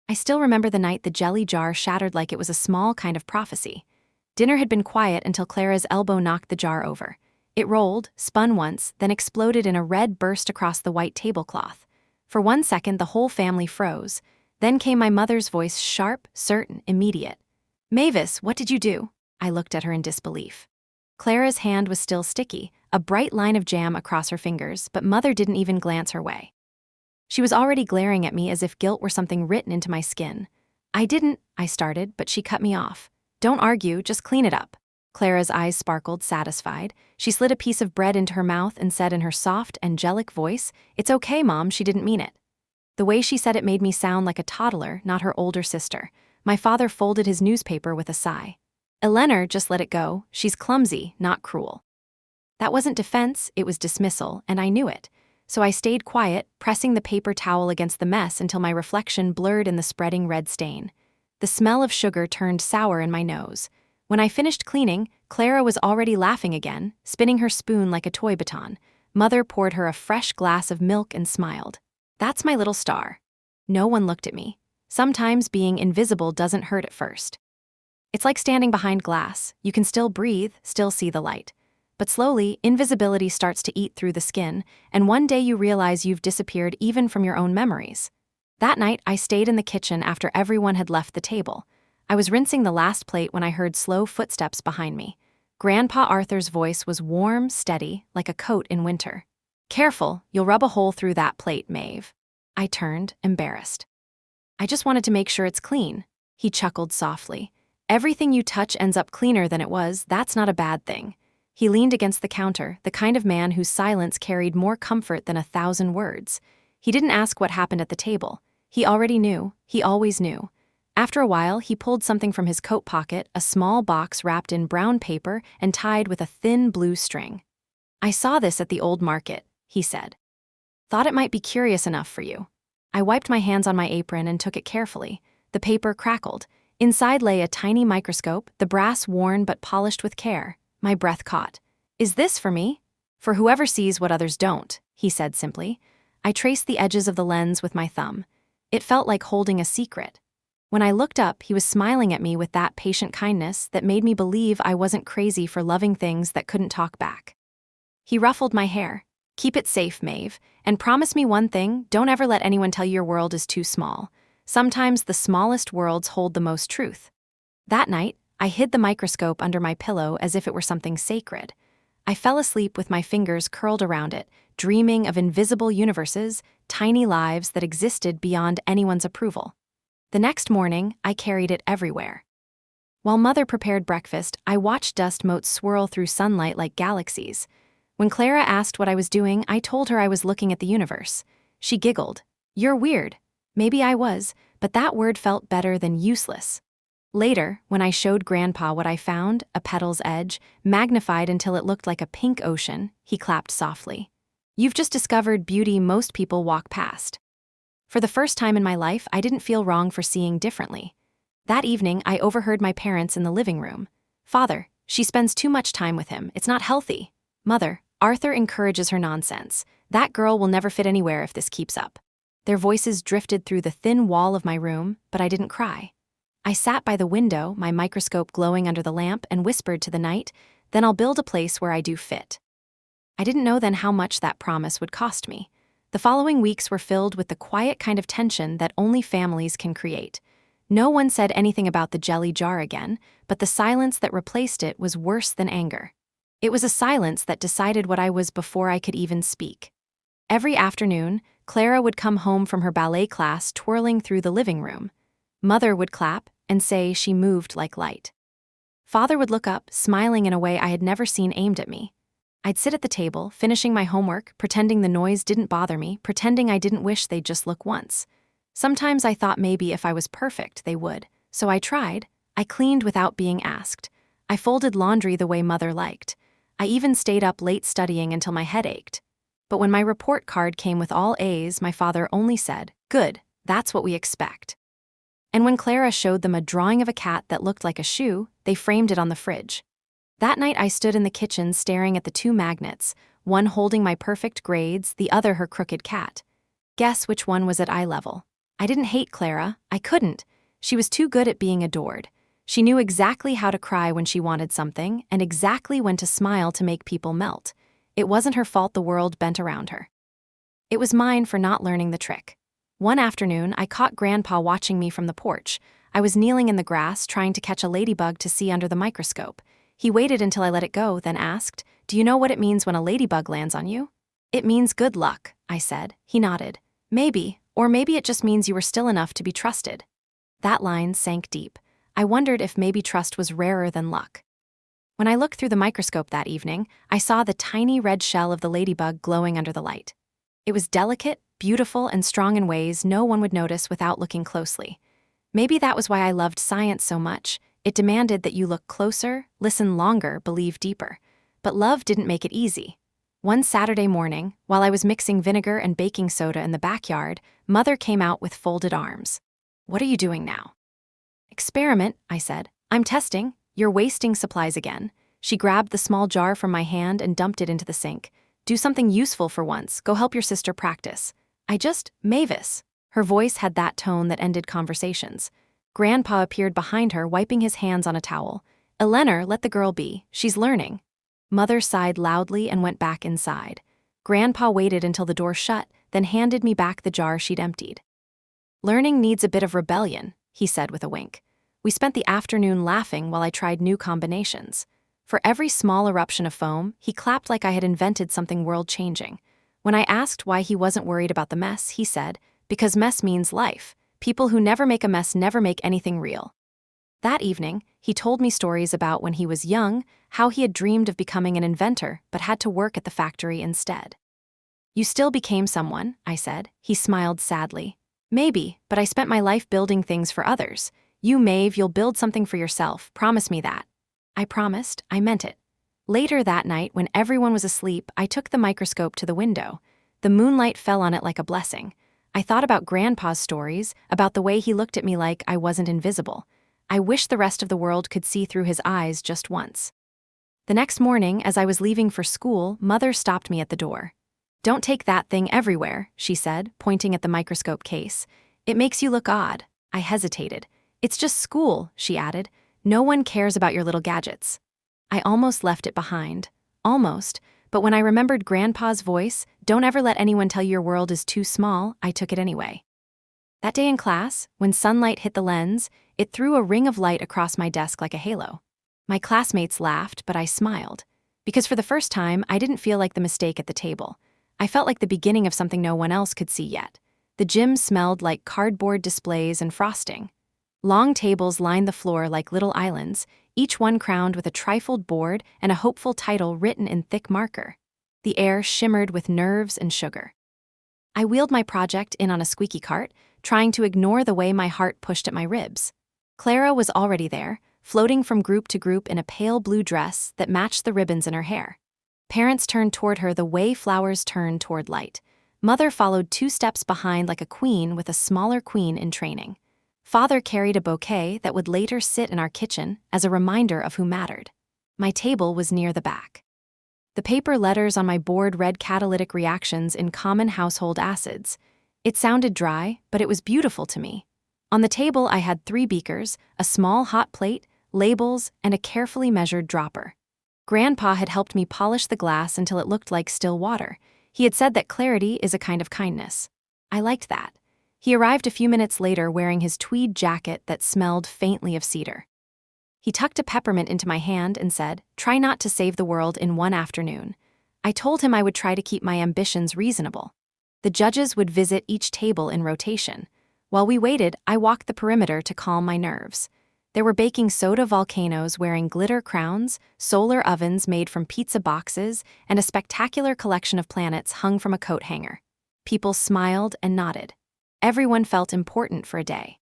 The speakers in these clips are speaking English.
I still remember the night the jelly jar shattered like it was a small kind of prophecy. Dinner had been quiet until Clara's elbow knocked the jar over. It rolled, spun once, then exploded in a red burst across the white tablecloth. For 1 second, the whole family froze. Then came my mother's voice, sharp, certain, immediate. "Mavis, what did you do?" I looked at her in disbelief. Clara's hand was still sticky, a bright line of jam across her fingers, but Mother didn't even glance her way. She was already glaring at me as if guilt were something written into my skin. I started, but she cut me off. "Don't argue, just clean it up." Clara's eyes sparkled, satisfied. She slid a piece of bread into her mouth and said in her soft, angelic voice, "It's okay, Mom, she didn't mean it." The way she said it made me sound like a toddler, not her older sister. My father folded his newspaper with a sigh. "Eleanor, just let it go. She's clumsy, not cruel." That wasn't defense, it was dismissal, and I knew it. So I stayed quiet, pressing the paper towel against the mess until my reflection blurred in the spreading red stain. The smell of sugar turned sour in my nose. When I finished cleaning, Clara was already laughing again, spinning her spoon like a toy baton. Mother poured her a fresh glass of milk and smiled. "That's my little star." No one looked at me. Sometimes being invisible doesn't hurt at first. It's like standing behind glass. You can still breathe, still see the light. But slowly, invisibility starts to eat through the skin, and one day you realize you've disappeared even from your own memories. That night, I stayed in the kitchen after everyone had left the table. I was rinsing the last plate when I heard slow footsteps behind me. Grandpa Arthur's voice was warm, steady, like a coat in winter. "Careful, you'll rub a hole through that plate, Maeve." I turned, embarrassed. "I just wanted to make sure it's clean." He chuckled softly. "Everything you touch ends up cleaner than it was, that's not a bad thing." He leaned against the counter, the kind of man whose silence carried more comfort than 1,000 words. He didn't ask what happened at the table. He already knew. He always knew. After a while, he pulled something from his coat pocket, a small box wrapped in brown paper and tied with a thin blue string. "I saw this at the old market," he said. "Thought it might be curious enough for you." I wiped my hands on my apron and took it carefully. The paper crackled. Inside lay a tiny microscope, the brass worn but polished with care. My breath caught. "Is this for me?" "For whoever sees what others don't," he said simply. I traced the edges of the lens with my thumb. It felt like holding a secret. When I looked up, he was smiling at me with that patient kindness that made me believe I wasn't crazy for loving things that couldn't talk back. He ruffled my hair. "Keep it safe, Maeve, and promise me one thing, don't ever let anyone tell you your world is too small. Sometimes the smallest worlds hold the most truth." That night, I hid the microscope under my pillow as if it were something sacred. I fell asleep with my fingers curled around it, dreaming of invisible universes, tiny lives that existed beyond anyone's approval. The next morning, I carried it everywhere. While Mother prepared breakfast, I watched dust motes swirl through sunlight like galaxies. When Clara asked what I was doing, I told her I was looking at the universe. She giggled. "You're weird." Maybe I was, but that word felt better than useless. Later, when I showed Grandpa what I found, a petal's edge, magnified until it looked like a pink ocean, he clapped softly. "You've just discovered beauty most people walk past." For the first time in my life, I didn't feel wrong for seeing differently. That evening, I overheard my parents in the living room. "Father, she spends too much time with him. It's not healthy." "Mother, Arthur encourages her nonsense. That girl will never fit anywhere if this keeps up." Their voices drifted through the thin wall of my room, but I didn't cry. I sat by the window, my microscope glowing under the lamp, and whispered to the night, "Then I'll build a place where I do fit." I didn't know then how much that promise would cost me. The following weeks were filled with the quiet kind of tension that only families can create. No one said anything about the jelly jar again, but the silence that replaced it was worse than anger. It was a silence that decided what I was before I could even speak. Every afternoon, Clara would come home from her ballet class twirling through the living room. Mother would clap and say she moved like light. Father would look up, smiling in a way I had never seen aimed at me. I'd sit at the table, finishing my homework, pretending the noise didn't bother me, pretending I didn't wish they'd just look once. Sometimes I thought maybe if I was perfect, they would. So I tried. I cleaned without being asked. I folded laundry the way Mother liked. I even stayed up late studying until my head ached. But when my report card came with all A's, my father only said, "Good, that's what we expect." And when Clara showed them a drawing of a cat that looked like a shoe, they framed it on the fridge. That night I stood in the kitchen staring at the two magnets, one holding my perfect grades, the other her crooked cat. Guess which one was at eye level? I didn't hate Clara. I couldn't. She was too good at being adored. She knew exactly how to cry when she wanted something and exactly when to smile to make people melt. It wasn't her fault the world bent around her. It was mine for not learning the trick. One afternoon, I caught Grandpa watching me from the porch. I was kneeling in the grass trying to catch a ladybug to see under the microscope. He waited until I let it go, then asked, "Do you know what it means when a ladybug lands on you?" "It means good luck," I said. He nodded. "Maybe, or maybe it just means you were still enough to be trusted." That line sank deep. I wondered if maybe trust was rarer than luck. When I looked through the microscope that evening, I saw the tiny red shell of the ladybug glowing under the light. It was delicate, beautiful, and strong in ways no one would notice without looking closely. Maybe that was why I loved science so much. It demanded that you look closer, listen longer, believe deeper. But love didn't make it easy. One Saturday morning, while I was mixing vinegar and baking soda in the backyard, Mother came out with folded arms. "What are you doing now?" "Experiment," I said. "I'm testing. You're wasting supplies again." She grabbed the small jar from my hand and dumped it into the sink. "Do something useful for once. Go help your sister practice." Mavis. Her voice had that tone that ended conversations. Grandpa appeared behind her, wiping his hands on a towel. "Eleanor, let the girl be. She's learning." Mother sighed loudly and went back inside. Grandpa waited until the door shut, then handed me back the jar she'd emptied. "Learning needs a bit of rebellion," he said with a wink. We spent the afternoon laughing while I tried new combinations. For every small eruption of foam, he clapped like I had invented something world-changing. When I asked why he wasn't worried about the mess, he said, "Because mess means life. People who never make a mess never make anything real." That evening, he told me stories about when he was young, how he had dreamed of becoming an inventor but had to work at the factory instead. "You still became someone," I said. He smiled sadly. "Maybe, but I spent my life building things for others. You, Maeve, you'll build something for yourself. Promise me that." I promised. I meant it. Later that night, when everyone was asleep, I took the microscope to the window. The moonlight fell on it like a blessing. I thought about Grandpa's stories, about the way he looked at me like I wasn't invisible. I wished the rest of the world could see through his eyes just once. The next morning, as I was leaving for school, Mother stopped me at the door. "Don't take that thing everywhere," she said, pointing at the microscope case. "It makes you look odd." I hesitated. "It's just school," she added. "No one cares about your little gadgets." I almost left it behind. Almost. But when I remembered Grandpa's voice, "Don't ever let anyone tell you your world is too small," I took it anyway. That day in class, when sunlight hit the lens, it threw a ring of light across my desk like a halo. My classmates laughed, but I smiled. Because for the first time, I didn't feel like the mistake at the table. I felt like the beginning of something no one else could see yet. The gym smelled like cardboard displays and frosting. Long tables lined the floor like little islands, each one crowned with a trifled board and a hopeful title written in thick marker. The air shimmered with nerves and sugar. I wheeled my project in on a squeaky cart, trying to ignore the way my heart pushed at my ribs. Clara was already there, floating from group to group in a pale blue dress that matched the ribbons in her hair. Parents turned toward her the way flowers turn toward light. Mother followed 2 steps behind like a queen with a smaller queen in training. Father carried a bouquet that would later sit in our kitchen as a reminder of who mattered. My table was near the back. The paper letters on my board read catalytic reactions in common household acids. It sounded dry, but it was beautiful to me. On the table, I had 3 beakers, a small hot plate, labels, and a carefully measured dropper. Grandpa had helped me polish the glass until it looked like still water. He had said that clarity is a kind of kindness. I liked that. He arrived a few minutes later wearing his tweed jacket that smelled faintly of cedar. He tucked a peppermint into my hand and said, "Try not to save the world in one afternoon." I told him I would try to keep my ambitions reasonable. The judges would visit each table in rotation. While we waited, I walked the perimeter to calm my nerves. There were baking soda volcanoes wearing glitter crowns, solar ovens made from pizza boxes, and a spectacular collection of planets hung from a coat hanger. People smiled and nodded. Everyone felt important for a day.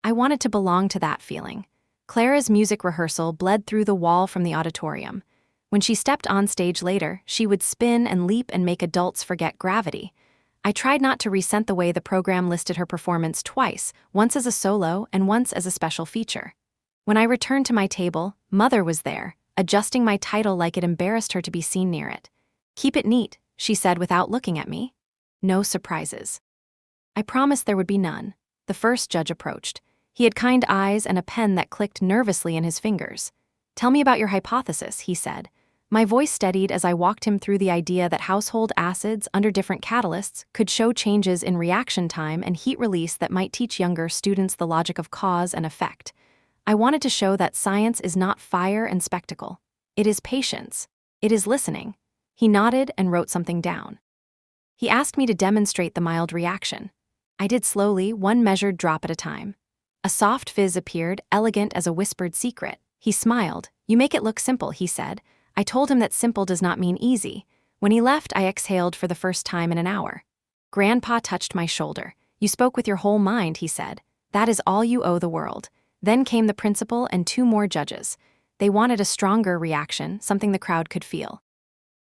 I wanted to belong to that feeling. Clara's music rehearsal bled through the wall from the auditorium. When she stepped on stage later, she would spin and leap and make adults forget gravity. I tried not to resent the way the program listed her performance twice, once as a solo and once as a special feature. When I returned to my table, Mother was there, adjusting my title like it embarrassed her to be seen near it. "Keep it neat," she said without looking at me. "No surprises." I promised there would be none. The first judge approached. He had kind eyes and a pen that clicked nervously in his fingers. "Tell me about your hypothesis," he said. My voice steadied as I walked him through the idea that household acids under different catalysts could show changes in reaction time and heat release that might teach younger students the logic of cause and effect. I wanted to show that science is not fire and spectacle. It is patience. It is listening. He nodded and wrote something down. He asked me to demonstrate the mild reaction. I did slowly, one measured drop at a time. A soft fizz appeared, elegant as a whispered secret. He smiled. "You make it look simple," he said. I told him that simple does not mean easy. When he left, I exhaled for the first time in an hour. Grandpa touched my shoulder. "You spoke with your whole mind," he said. "That is all you owe the world." Then came the principal and two more judges. They wanted a stronger reaction, something the crowd could feel.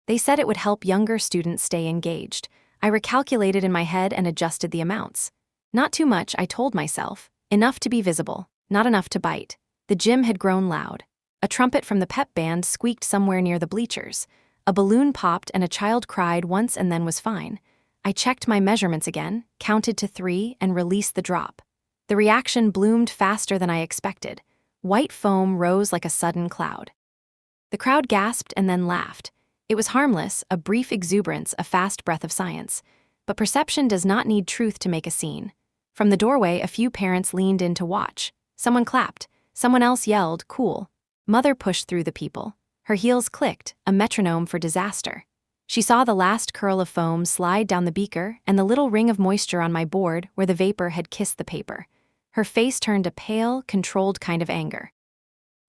They said it would help younger students stay engaged. I recalculated in my head and adjusted the amounts. Not too much, I told myself. Enough to be visible, not enough to bite. The gym had grown loud. A trumpet from the pep band squeaked somewhere near the bleachers. A balloon popped and a child cried once and then was fine. I checked my measurements again, counted to 3, and released the drop. The reaction bloomed faster than I expected. White foam rose like a sudden cloud. The crowd gasped and then laughed. It was harmless, a brief exuberance, a fast breath of science. But perception does not need truth to make a scene. From the doorway, a few parents leaned in to watch. Someone clapped. Someone else yelled, "Cool." Mother pushed through the people. Her heels clicked, a metronome for disaster. She saw the last curl of foam slide down the beaker and the little ring of moisture on my board where the vapor had kissed the paper. Her face turned a pale, controlled kind of anger.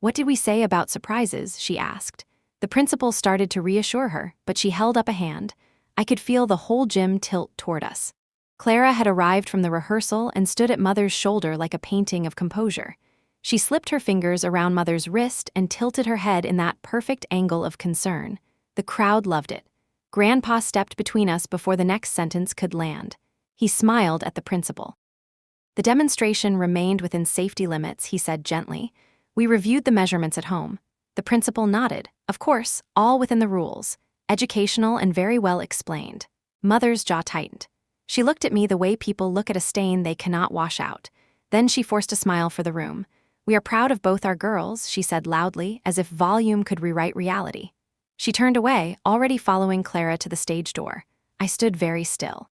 "What did we say about surprises?" she asked. The principal started to reassure her, but she held up a hand. I could feel the whole gym tilt toward us. Clara had arrived from the rehearsal and stood at Mother's shoulder like a painting of composure. She slipped her fingers around Mother's wrist and tilted her head in that perfect angle of concern. The crowd loved it. Grandpa stepped between us before the next sentence could land. He smiled at the principal. "The demonstration remained within safety limits," he said gently. "We reviewed the measurements at home." The principal nodded. "Of course, all within the rules. Educational and very well explained." Mother's jaw tightened. She looked at me the way people look at a stain they cannot wash out. Then she forced a smile for the room. "We are proud of both our girls," she said loudly, as if volume could rewrite reality. She turned away, already following Clara to the stage door. I stood very still.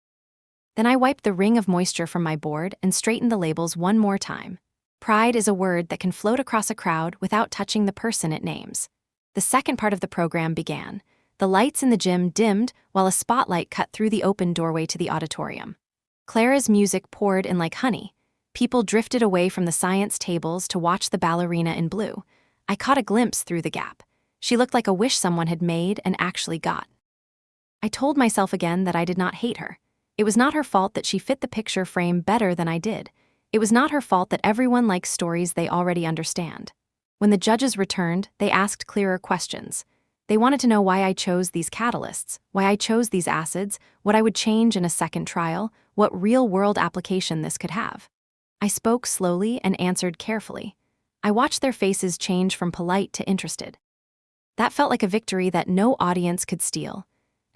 Then I wiped the ring of moisture from my board and straightened the labels one more time. Pride is a word that can float across a crowd without touching the person it names. The second part of the program began. The lights in the gym dimmed while a spotlight cut through the open doorway to the auditorium. Clara's music poured in like honey. People drifted away from the science tables to watch the ballerina in blue. I caught a glimpse through the gap. She looked like a wish someone had made and actually got. I told myself again that I did not hate her. It was not her fault that she fit the picture frame better than I did. It was not her fault that everyone likes stories they already understand. When the judges returned, they asked clearer questions. They wanted to know why I chose these catalysts, why I chose these acids, what I would change in a second trial, what real-world application this could have. I spoke slowly and answered carefully. I watched their faces change from polite to interested. That felt like a victory that no audience could steal.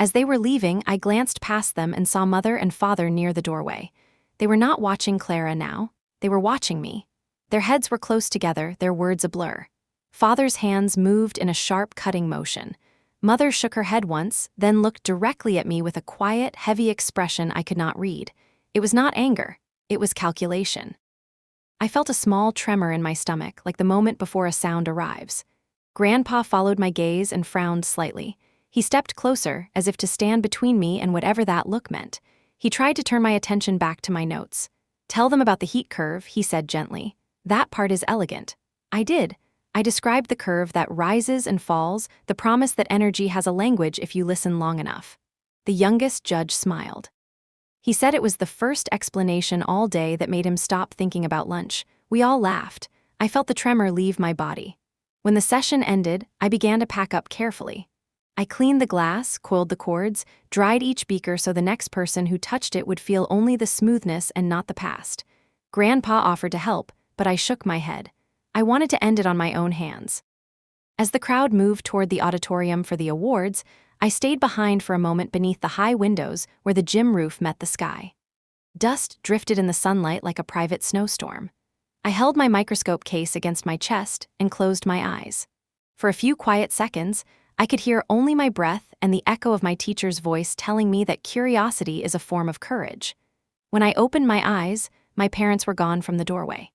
As they were leaving, I glanced past them and saw Mother and Father near the doorway. They were not watching Clara now. They were watching me. Their heads were close together, their words a blur. Father's hands moved in a sharp cutting motion. Mother shook her head once, then looked directly at me with a quiet, heavy expression I could not read. It was not anger. It was calculation. I felt a small tremor in my stomach, like the moment before a sound arrives. Grandpa followed my gaze and frowned slightly. He stepped closer, as if to stand between me and whatever that look meant. He tried to turn my attention back to my notes. "Tell them about the heat curve," he said gently. "That part is elegant." I did. I described the curve that rises and falls, the promise that energy has a language if you listen long enough. The youngest judge smiled. He said it was the first explanation all day that made him stop thinking about lunch. We all laughed. I felt the tremor leave my body. When the session ended, I began to pack up carefully. I cleaned the glass, coiled the cords, dried each beaker so the next person who touched it would feel only the smoothness and not the past. Grandpa offered to help, but I shook my head. I wanted to end it on my own hands. As the crowd moved toward the auditorium for the awards, I stayed behind for a moment beneath the high windows where the gym roof met the sky. Dust drifted in the sunlight like a private snowstorm. I held my microscope case against my chest and closed my eyes. For a few quiet seconds, I could hear only my breath and the echo of my teacher's voice telling me that curiosity is a form of courage. When I opened my eyes, my parents were gone from the doorway.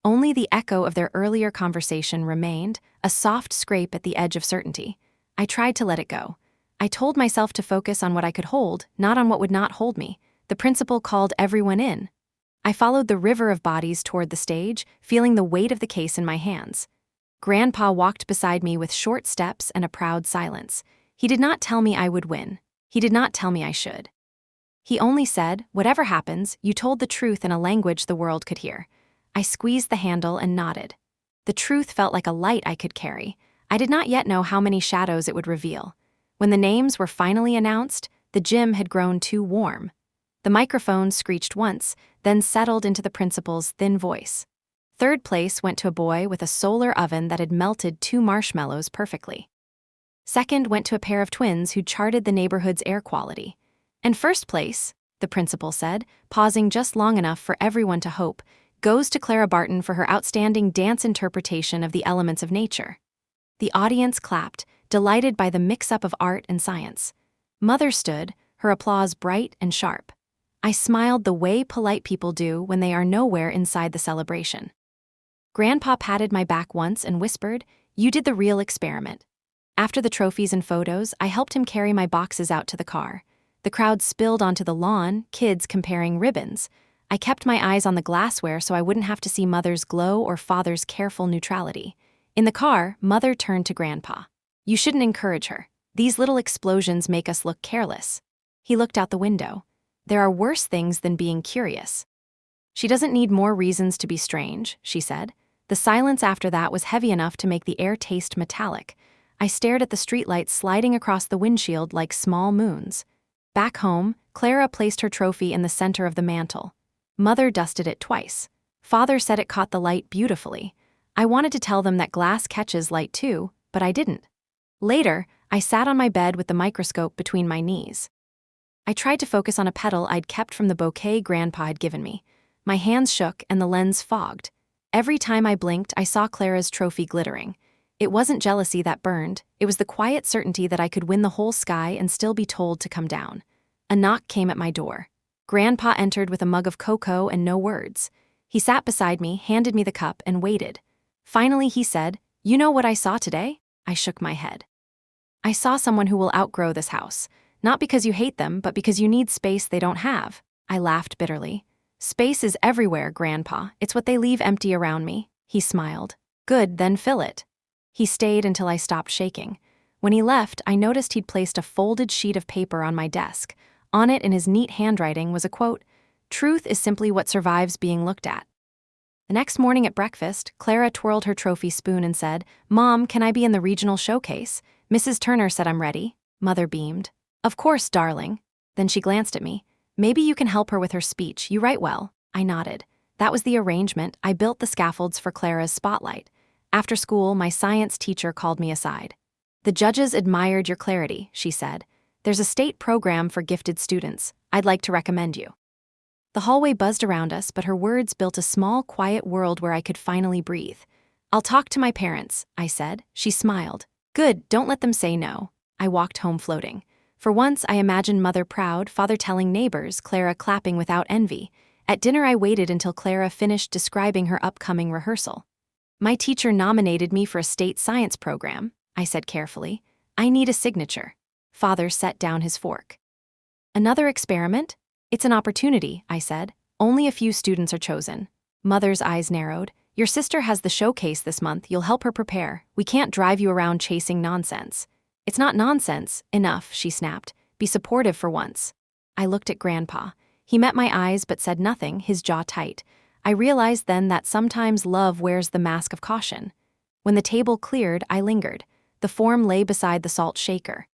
Only the echo of their earlier conversation remained, a soft scrape at the edge of certainty. I tried to let it go. I told myself to focus on what I could hold, not on what would not hold me. The principal called everyone in. I followed the river of bodies toward the stage, feeling the weight of the case in my hands. Grandpa walked beside me with short steps and a proud silence. He did not tell me I would win. He did not tell me I should. He only said, "Whatever happens, you told the truth in a language the world could hear." I squeezed the handle and nodded. The truth felt like a light I could carry. I did not yet know how many shadows it would reveal. When the names were finally announced, the gym had grown too warm. The microphone screeched once, then settled into the principal's thin voice. Third place went to a boy with a solar oven that had melted 2 marshmallows perfectly. Second went to a pair of twins who charted the neighborhood's air quality. And first place, the principal said, pausing just long enough for everyone to hope, goes to Clara Barton for her outstanding dance interpretation of the elements of nature. The audience clapped, delighted by the mix-up of art and science. Mother stood, her applause bright and sharp. I smiled the way polite people do when they are nowhere inside the celebration. Grandpa patted my back once and whispered, "You did the real experiment." After the trophies and photos, I helped him carry my boxes out to the car. The crowd spilled onto the lawn, kids comparing ribbons. I kept my eyes on the glassware so I wouldn't have to see Mother's glow or Father's careful neutrality. In the car, Mother turned to Grandpa. "You shouldn't encourage her. These little explosions make us look careless." He looked out the window. "There are worse things than being curious." "She doesn't need more reasons to be strange," she said. The silence after that was heavy enough to make the air taste metallic. I stared at the streetlights sliding across the windshield like small moons. Back home, Clara placed her trophy in the center of the mantel. Mother dusted it twice. Father said it caught the light beautifully. I wanted to tell them that glass catches light too, but I didn't. Later, I sat on my bed with the microscope between my knees. I tried to focus on a petal I'd kept from the bouquet Grandpa had given me. My hands shook and the lens fogged. Every time I blinked, I saw Clara's trophy glittering. It wasn't jealousy that burned, it was the quiet certainty that I could win the whole sky and still be told to come down. A knock came at my door. Grandpa entered with a mug of cocoa and no words. He sat beside me, handed me the cup, and waited. Finally, he said, "You know what I saw today?" I shook my head. "I saw someone who will outgrow this house. Not because you hate them, but because you need space they don't have." I laughed bitterly. "Space is everywhere, Grandpa. It's what they leave empty around me." He smiled. "Good, then fill it." He stayed until I stopped shaking. When he left, I noticed he'd placed a folded sheet of paper on my desk. On it, in his neat handwriting, was a quote, "Truth is simply what survives being looked at." The next morning at breakfast, Clara twirled her trophy spoon and said, "Mom, can I be in the regional showcase? Mrs. Turner said I'm ready." Mother beamed. "Of course, darling." Then she glanced at me. "Maybe you can help her with her speech. You write well." I nodded. That was the arrangement. I built the scaffolds for Clara's spotlight. After school, my science teacher called me aside. "The judges admired your clarity," she said. "There's a state program for gifted students. I'd like to recommend you." The hallway buzzed around us, but her words built a small, quiet world where I could finally breathe. "I'll talk to my parents," I said. She smiled. "Good, don't let them say no." I walked home floating. For once, I imagined Mother proud, Father telling neighbors, Clara clapping without envy. At dinner, I waited until Clara finished describing her upcoming rehearsal. "My teacher nominated me for a state science program," I said carefully. "I need a signature." Father set down his fork. "Another experiment?" "It's an opportunity," I said. "Only a few students are chosen." Mother's eyes narrowed. "Your sister has the showcase this month. You'll help her prepare. We can't drive you around chasing nonsense." "It's not nonsense. Enough," she snapped. "Be supportive for once." I looked at Grandpa. He met my eyes but said nothing, his jaw tight. I realized then that sometimes love wears the mask of caution. When the table cleared, I lingered. The form lay beside the salt shaker.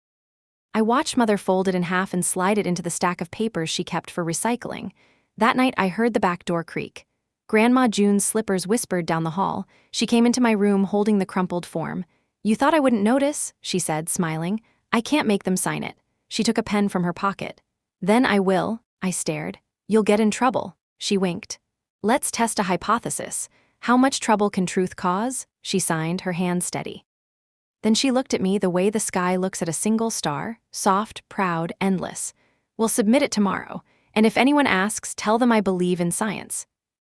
I watched Mother fold it in half and slide it into the stack of papers she kept for recycling. That night, I heard the back door creak. Grandma June's slippers whispered down the hall. She came into my room holding the crumpled form. "You thought I wouldn't notice," she said, smiling. "I can't make them sign it." She took a pen from her pocket. "Then I will." I stared. You'll get in trouble, she winked. Let's test a hypothesis. How much trouble can truth cause? She signed, her hands steady. Then she looked at me the way the sky looks at a single star, soft, proud, endless. We'll submit it tomorrow, and if anyone asks, tell them I believe in science.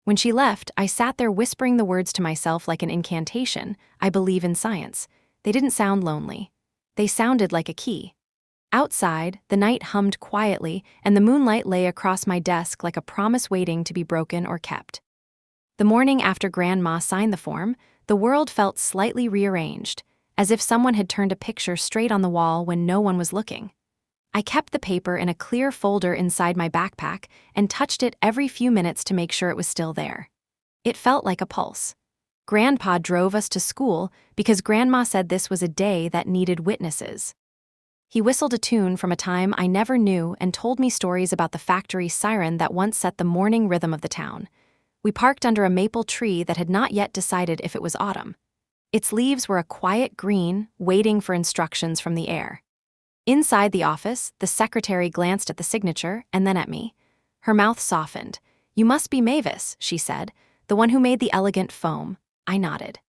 When she left, I sat there whispering the words to myself like an incantation. I believe in science. They didn't sound lonely. They sounded like a key. Outside, the night hummed quietly, and the moonlight lay across my desk like a promise waiting to be broken or kept. The morning after Grandma signed the form, the world felt slightly rearranged, as if someone had turned a picture straight on the wall when no one was looking. I kept the paper in a clear folder inside my backpack and touched it every few minutes to make sure it was still there. It felt like a pulse. Grandpa drove us to school because Grandma said this was a day that needed witnesses. He whistled a tune from a time I never knew and told me stories about the factory siren that once set the morning rhythm of the town. We parked under a maple tree that had not yet decided if it was autumn. Its leaves were a quiet green, waiting for instructions from the air. Inside the office, the secretary glanced at the signature and then at me. Her mouth softened. You must be Mavis, she said, the one who made the elegant foam. I nodded.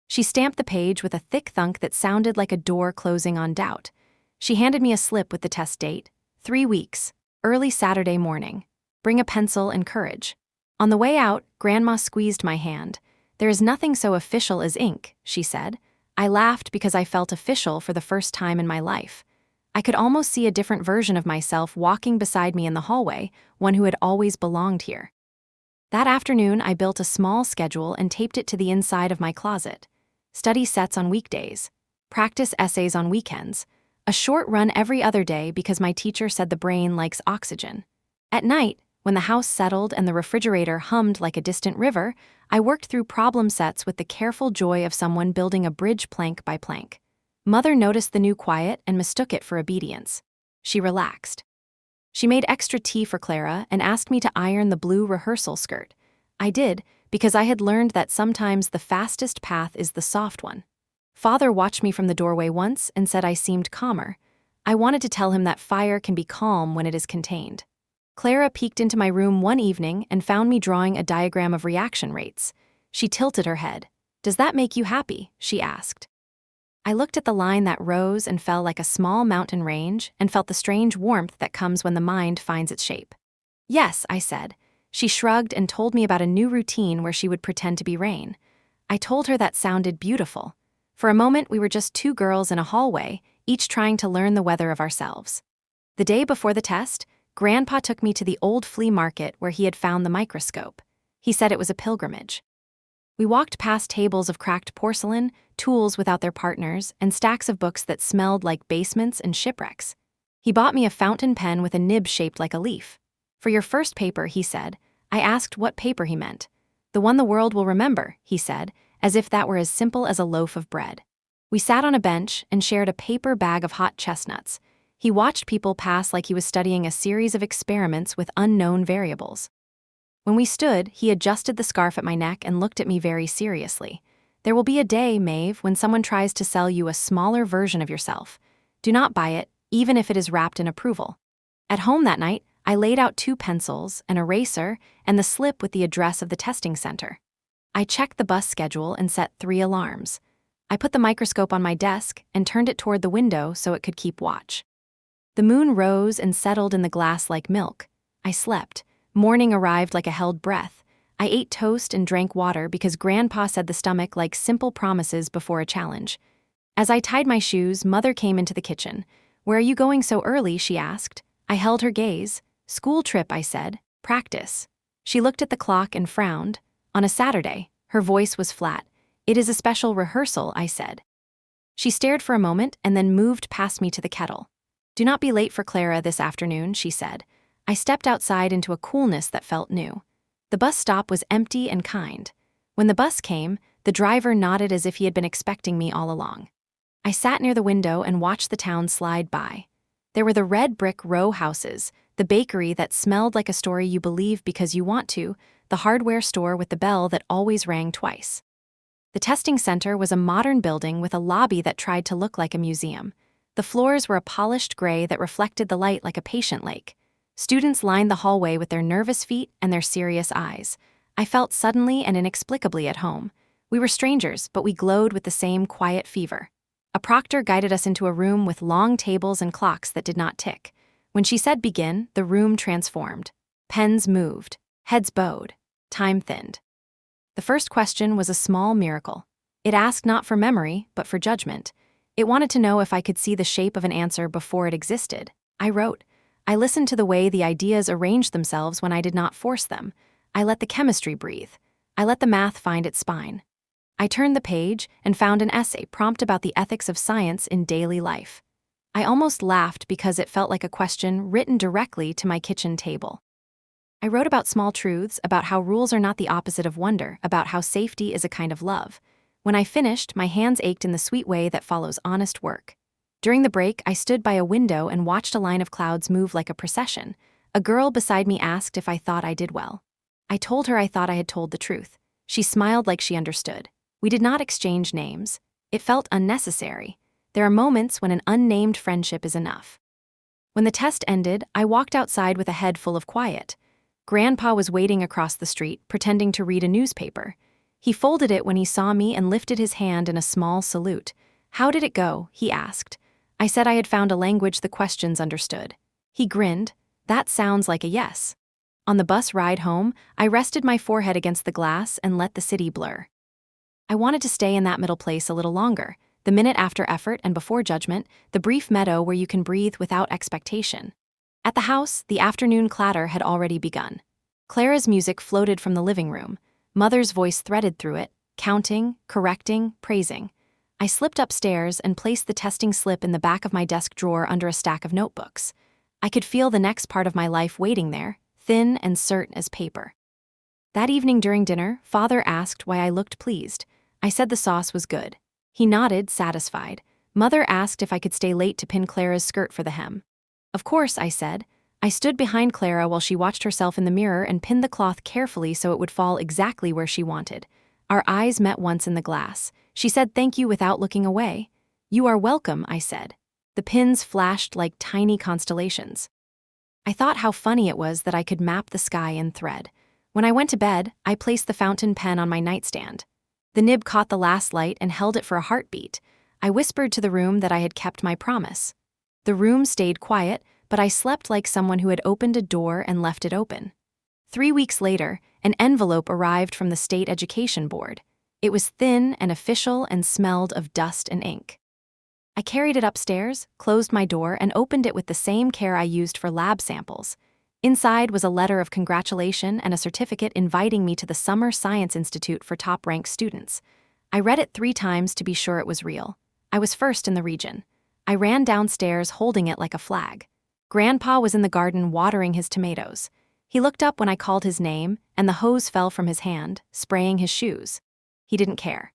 She stamped the page with a thick thunk that sounded like a door closing on doubt. She handed me a slip with the test date. 3 weeks, early Saturday morning. Bring a pencil and courage. On the way out, Grandma squeezed my hand. There is nothing so official as ink, she said. I laughed because I felt official for the first time in my life. I could almost see a different version of myself walking beside me in the hallway, one who had always belonged here. That afternoon, I built a small schedule and taped it to the inside of my closet. Study sets on weekdays. Practice essays on weekends. A short run every other day because my teacher said the brain likes oxygen. At night, when the house settled and the refrigerator hummed like a distant river, I worked through problem sets with the careful joy of someone building a bridge plank by plank. Mother noticed the new quiet and mistook it for obedience. She relaxed. She made extra tea for Clara and asked me to iron the blue rehearsal skirt. I did, because I had learned that sometimes the fastest path is the soft one. Father watched me from the doorway once and said I seemed calmer. I wanted to tell him that fire can be calm when it is contained. Clara peeked into my room one evening and found me drawing a diagram of reaction rates. She tilted her head. Does that make you happy? She asked. I looked at the line that rose and fell like a small mountain range and felt the strange warmth that comes when the mind finds its shape. Yes, I said. She shrugged and told me about a new routine where she would pretend to be rain. I told her that sounded beautiful. For a moment, we were just 2 girls in a hallway, each trying to learn the weather of ourselves. The day before the test, Grandpa took me to the old flea market where he had found the microscope. He said it was a pilgrimage. We walked past tables of cracked porcelain, tools without their partners, and stacks of books that smelled like basements and shipwrecks. He bought me a fountain pen with a nib shaped like a leaf. For your first paper, he said. I asked what paper he meant. The one the world will remember, he said, as if that were as simple as a loaf of bread. We sat on a bench and shared a paper bag of hot chestnuts. He watched people pass like he was studying a series of experiments with unknown variables. When we stood, he adjusted the scarf at my neck and looked at me very seriously. There will be a day, Maeve, when someone tries to sell you a smaller version of yourself. Do not buy it, even if it is wrapped in approval. At home that night, I laid out 2 pencils, an eraser, and the slip with the address of the testing center. I checked the bus schedule and set 3 alarms. I put the microscope on my desk and turned it toward the window so it could keep watch. The moon rose and settled in the glass like milk. I slept. Morning arrived like a held breath. I ate toast and drank water because Grandpa said the stomach likes simple promises before a challenge. As I tied my shoes, Mother came into the kitchen. Where are you going so early? She asked. I held her gaze. School trip, I said. Practice. She looked at the clock and frowned. On a Saturday. Her voice was flat. It is a special rehearsal, I said. She stared for a moment and then moved past me to the kettle. Do not be late for Clara this afternoon, she said. I stepped outside into a coolness that felt new. The bus stop was empty and kind. When the bus came, the driver nodded as if he had been expecting me all along. I sat near the window and watched the town slide by. There were the red brick row houses, the bakery that smelled like a story you believe because you want to, the hardware store with the bell that always rang twice. The testing center was a modern building with a lobby that tried to look like a museum. The floors were a polished gray that reflected the light like a patient lake. Students lined the hallway with their nervous feet and their serious eyes. I felt suddenly and inexplicably at home. We were strangers, but we glowed with the same quiet fever. A proctor guided us into a room with long tables and clocks that did not tick. When she said begin, the room transformed. Pens moved, heads bowed, time thinned. The first question was a small miracle. It asked not for memory, but for judgment. It wanted to know if I could see the shape of an answer before it existed. I wrote. I listened to the way the ideas arranged themselves when I did not force them. I let the chemistry breathe. I let the math find its spine. I turned the page and found an essay prompt about the ethics of science in daily life. I almost laughed because it felt like a question written directly to my kitchen table. I wrote about small truths, about how rules are not the opposite of wonder, about how safety is a kind of love. When I finished, my hands ached in the sweet way that follows honest work. During the break, I stood by a window and watched a line of clouds move like a procession. A girl beside me asked if I thought I did well. I told her I thought I had told the truth. She smiled like she understood. We did not exchange names. It felt unnecessary. There are moments when an unnamed friendship is enough. When the test ended, I walked outside with a head full of quiet. Grandpa was waiting across the street, pretending to read a newspaper. He folded it when he saw me and lifted his hand in a small salute. "How did it go?" he asked. I said I had found a language the questions understood. He grinned. "That sounds like a yes." On the bus ride home, I rested my forehead against the glass and let the city blur. I wanted to stay in that middle place a little longer, the minute after effort and before judgment, the brief meadow where you can breathe without expectation. At the house, the afternoon clatter had already begun. Clara's music floated from the living room. Mother's voice threaded through it, counting, correcting, praising. I slipped upstairs and placed the testing slip in the back of my desk drawer under a stack of notebooks. I could feel the next part of my life waiting there, thin and certain as paper. That evening during dinner, Father asked why I looked pleased. I said the sauce was good. He nodded, satisfied. Mother asked if I could stay late to pin Clara's skirt for the hem. Of course, I said. I stood behind Clara while she watched herself in the mirror and pinned the cloth carefully so it would fall exactly where she wanted. Our eyes met once in the glass. She said thank you without looking away. "You are welcome," I said. The pins flashed like tiny constellations. I thought how funny it was that I could map the sky in thread. When I went to bed, I placed the fountain pen on my nightstand. The nib caught the last light and held it for a heartbeat. I whispered to the room that I had kept my promise. The room stayed quiet, but I slept like someone who had opened a door and left it open. 3 weeks later, an envelope arrived from the State Education Board. It was thin and official and smelled of dust and ink. I carried it upstairs, closed my door, and opened it with the same care I used for lab samples. Inside was a letter of congratulation and a certificate inviting me to the Summer Science Institute for top-ranked students. I read it 3 times to be sure it was real. I was first in the region. I ran downstairs holding it like a flag. Grandpa was in the garden watering his tomatoes. He looked up when I called his name, and the hose fell from his hand, spraying his shoes. He didn't care.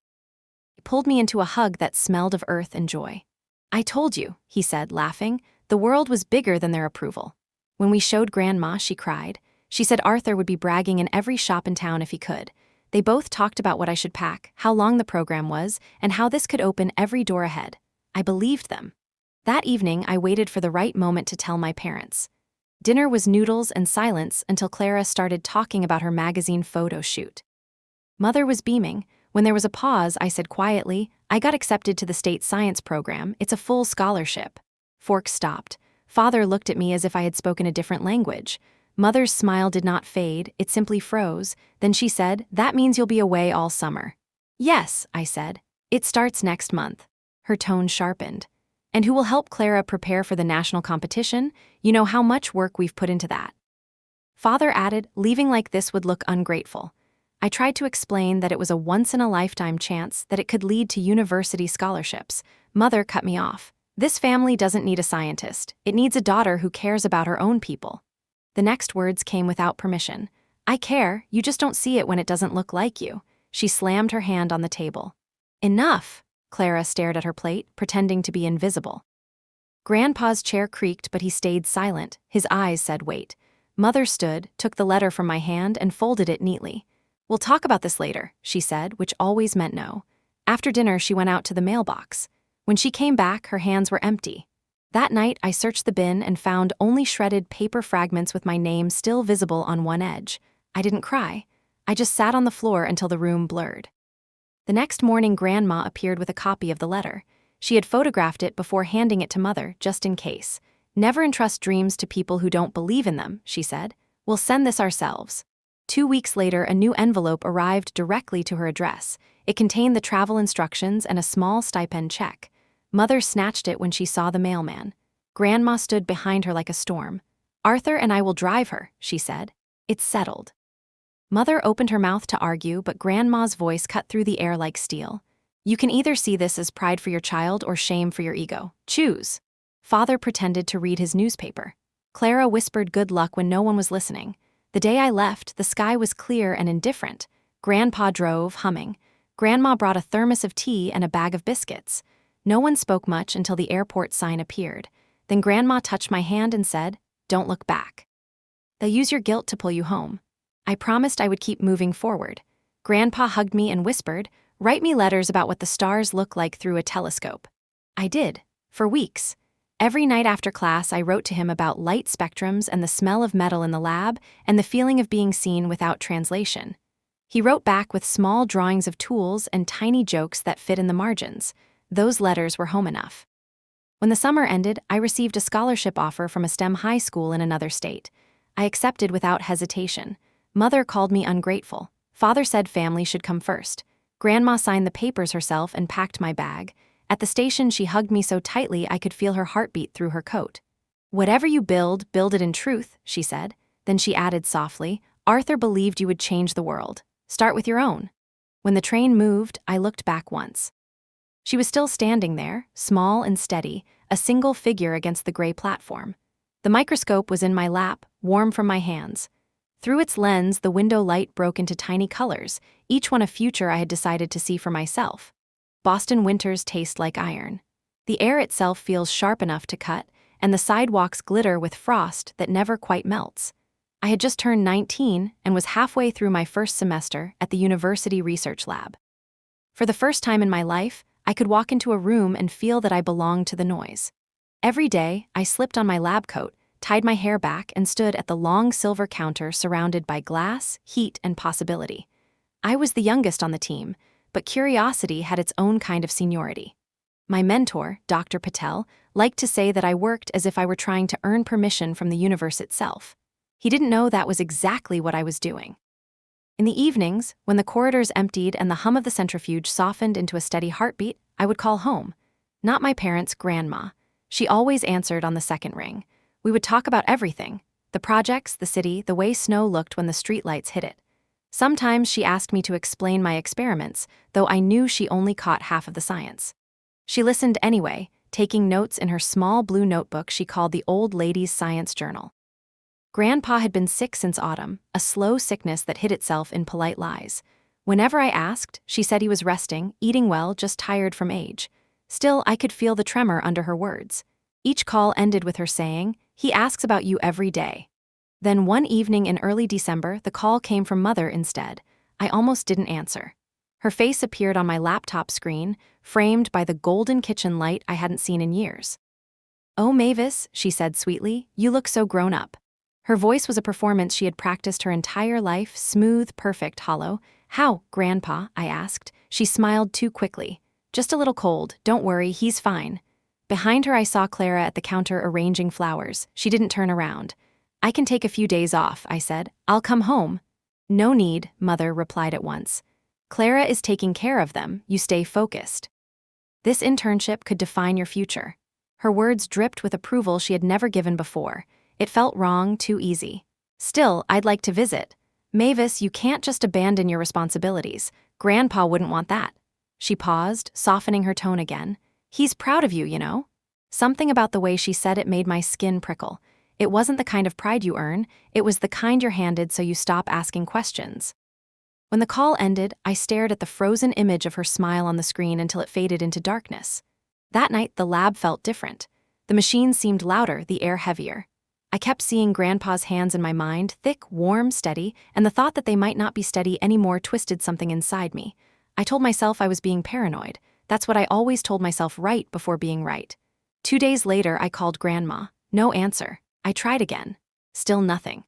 He pulled me into a hug that smelled of earth and joy. "I told you," he said, laughing. "The world was bigger than their approval." When we showed Grandma, she cried. She said Arthur would be bragging in every shop in town if he could. They both talked about what I should pack, how long the program was, and how this could open every door ahead. I believed them. That evening, I waited for the right moment to tell my parents. Dinner was noodles and silence until Clara started talking about her magazine photo shoot. Mother was beaming. When there was a pause, I said quietly, "I got accepted to the state science program. It's a full scholarship." Fork stopped. Father looked at me as if I had spoken a different language. Mother's smile did not fade, it simply froze. Then she said, "That means you'll be away all summer." "Yes," I said. "It starts next month." Her tone sharpened. "And who will help Clara prepare for the national competition? You know how much work we've put into that." Father added, "Leaving like this would look ungrateful." I tried to explain that it was a once-in-a-lifetime chance, that it could lead to university scholarships. Mother cut me off. "This family doesn't need a scientist. It needs a daughter who cares about her own people." The next words came without permission. "I care, you just don't see it when it doesn't look like you." She slammed her hand on the table. "Enough!" Clara stared at her plate, pretending to be invisible. Grandpa's chair creaked, but he stayed silent. His eyes said wait. Mother stood, took the letter from my hand, and folded it neatly. "We'll talk about this later," she said, which always meant no. After dinner, she went out to the mailbox. When she came back, her hands were empty. That night, I searched the bin and found only shredded paper fragments with my name still visible on one edge. I didn't cry. I just sat on the floor until the room blurred. The next morning, Grandma appeared with a copy of the letter. She had photographed it before handing it to Mother, just in case. "Never entrust dreams to people who don't believe in them," she said. "We'll send this ourselves." 2 weeks later, a new envelope arrived directly to her address. It contained the travel instructions and a small stipend check. Mother snatched it when she saw the mailman. Grandma stood behind her like a storm. "Arthur and I will drive her," she said. "It's settled." Mother opened her mouth to argue, but Grandma's voice cut through the air like steel. "You can either see this as pride for your child or shame for your ego. Choose." Father pretended to read his newspaper. Clara whispered good luck when no one was listening. The day I left, the sky was clear and indifferent. Grandpa drove, humming. Grandma brought a thermos of tea and a bag of biscuits. No one spoke much until the airport sign appeared. Then Grandma touched my hand and said, "Don't look back. They'll use your guilt to pull you home." I promised I would keep moving forward. Grandpa hugged me and whispered, "Write me letters about what the stars look like through a telescope." I did, for weeks. Every night after class, I wrote to him about light spectrums and the smell of metal in the lab and the feeling of being seen without translation. He wrote back with small drawings of tools and tiny jokes that fit in the margins. Those letters were home enough. When the summer ended, I received a scholarship offer from a STEM high school in another state. I accepted without hesitation. Mother called me ungrateful. Father said family should come first. Grandma signed the papers herself and packed my bag. At the station, she hugged me so tightly I could feel her heartbeat through her coat. "Whatever you build, build it in truth," she said. Then she added softly, "Arthur believed you would change the world. Start with your own." When the train moved, I looked back once. She was still standing there, small and steady, a single figure against the gray platform. The microscope was in my lap, warm from my hands. Through its lens, the window light broke into tiny colors, each one a future I had decided to see for myself. Boston winters taste like iron. The air itself feels sharp enough to cut, and the sidewalks glitter with frost that never quite melts. I had just turned 19 and was halfway through my first semester at the university research lab. For the first time in my life, I could walk into a room and feel that I belonged to the noise. Every day, I slipped on my lab coat, tied my hair back, and stood at the long silver counter surrounded by glass, heat, and possibility. I was the youngest on the team, but curiosity had its own kind of seniority. My mentor, Dr. Patel, liked to say that I worked as if I were trying to earn permission from the universe itself. He didn't know that was exactly what I was doing. In the evenings, when the corridors emptied and the hum of the centrifuge softened into a steady heartbeat, I would call home. Not my parents, Grandma. She always answered on the second ring. We would talk about everything: the projects, the city, the way snow looked when the streetlights hit it. Sometimes she asked me to explain my experiments, though I knew she only caught half of the science. She listened anyway, taking notes in her small blue notebook she called the Old Lady's Science Journal. Grandpa had been sick since autumn, a slow sickness that hid itself in polite lies. Whenever I asked, she said he was resting, eating well, just tired from age. Still, I could feel the tremor under her words. Each call ended with her saying, "He asks about you every day." Then one evening in early December, the call came from Mother instead. I almost didn't answer. Her face appeared on my laptop screen, framed by the golden kitchen light I hadn't seen in years. "Oh, Mavis," she said sweetly, "you look so grown up." Her voice was a performance she had practiced her entire life, smooth, perfect, hollow. "How, Grandpa?" I asked. She smiled too quickly. "Just a little cold. Don't worry, he's fine." Behind her, I saw Clara at the counter arranging flowers. She didn't turn around. "I can take a few days off," I said. "I'll come home." "No need," Mother replied at once. "Clara is taking care of them. You stay focused. This internship could define your future." Her words dripped with approval she had never given before. It felt wrong, too easy. "Still, I'd like to visit." "Mavis, you can't just abandon your responsibilities. Grandpa wouldn't want that." She paused, softening her tone again. "He's proud of you, you know." Something about the way she said it made my skin prickle. It wasn't the kind of pride you earn, it was the kind you're handed so you stop asking questions. When the call ended, I stared at the frozen image of her smile on the screen until it faded into darkness. That night, the lab felt different. The machines seemed louder, the air heavier. I kept seeing Grandpa's hands in my mind, thick, warm, steady, and the thought that they might not be steady anymore twisted something inside me. I told myself I was being paranoid. That's what I always told myself right before being right. 2 days later, I called Grandma. No answer. I tried again. Still nothing.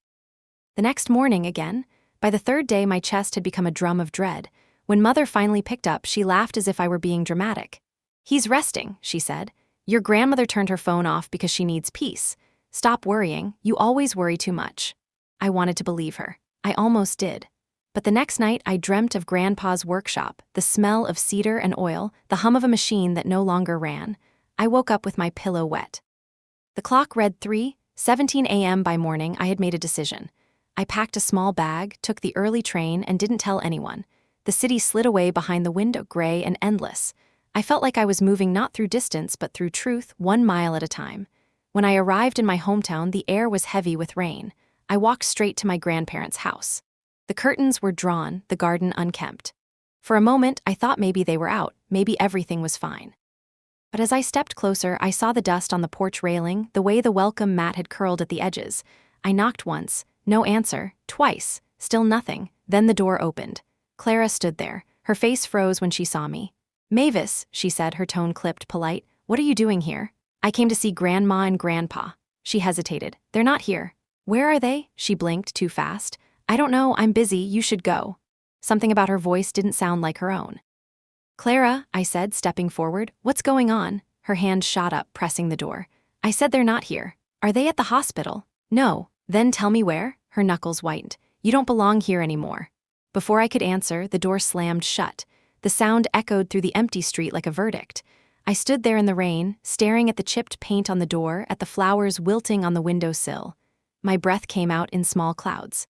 The next morning again. By the third day, my chest had become a drum of dread. When Mother finally picked up, she laughed as if I were being dramatic. "He's resting," she said. "Your grandmother turned her phone off because she needs peace. Stop worrying, you always worry too much." I wanted to believe her. I almost did. But the next night, I dreamt of Grandpa's workshop, the smell of cedar and oil, the hum of a machine that no longer ran. I woke up with my pillow wet. The clock read 3:17 a.m. By morning, I had made a decision. I packed a small bag, took the early train, and didn't tell anyone. The city slid away behind the window, gray and endless. I felt like I was moving not through distance but through truth, 1 mile at a time. When I arrived in my hometown, the air was heavy with rain. I walked straight to my grandparents' house. The curtains were drawn, the garden unkempt. For a moment, I thought maybe they were out, maybe everything was fine. But as I stepped closer, I saw the dust on the porch railing, the way the welcome mat had curled at the edges. I knocked once, no answer, twice, still nothing. Then the door opened. Clara stood there. Her face froze when she saw me. "Mavis," she said, her tone clipped, polite, "what are you doing here?" "I came to see Grandma and Grandpa." She hesitated. "They're not here." "Where are they?" She blinked too fast. "I don't know, I'm busy, you should go." Something about her voice didn't sound like her own. "Clara," I said, stepping forward, "what's going on?" Her hand shot up, pressing the door. "I said they're not here." "Are they at the hospital?" "No." "Then tell me where?" Her knuckles whitened. "You don't belong here anymore." Before I could answer, the door slammed shut. The sound echoed through the empty street like a verdict. I stood there in the rain, staring at the chipped paint on the door, at the flowers wilting on the windowsill. My breath came out in small clouds.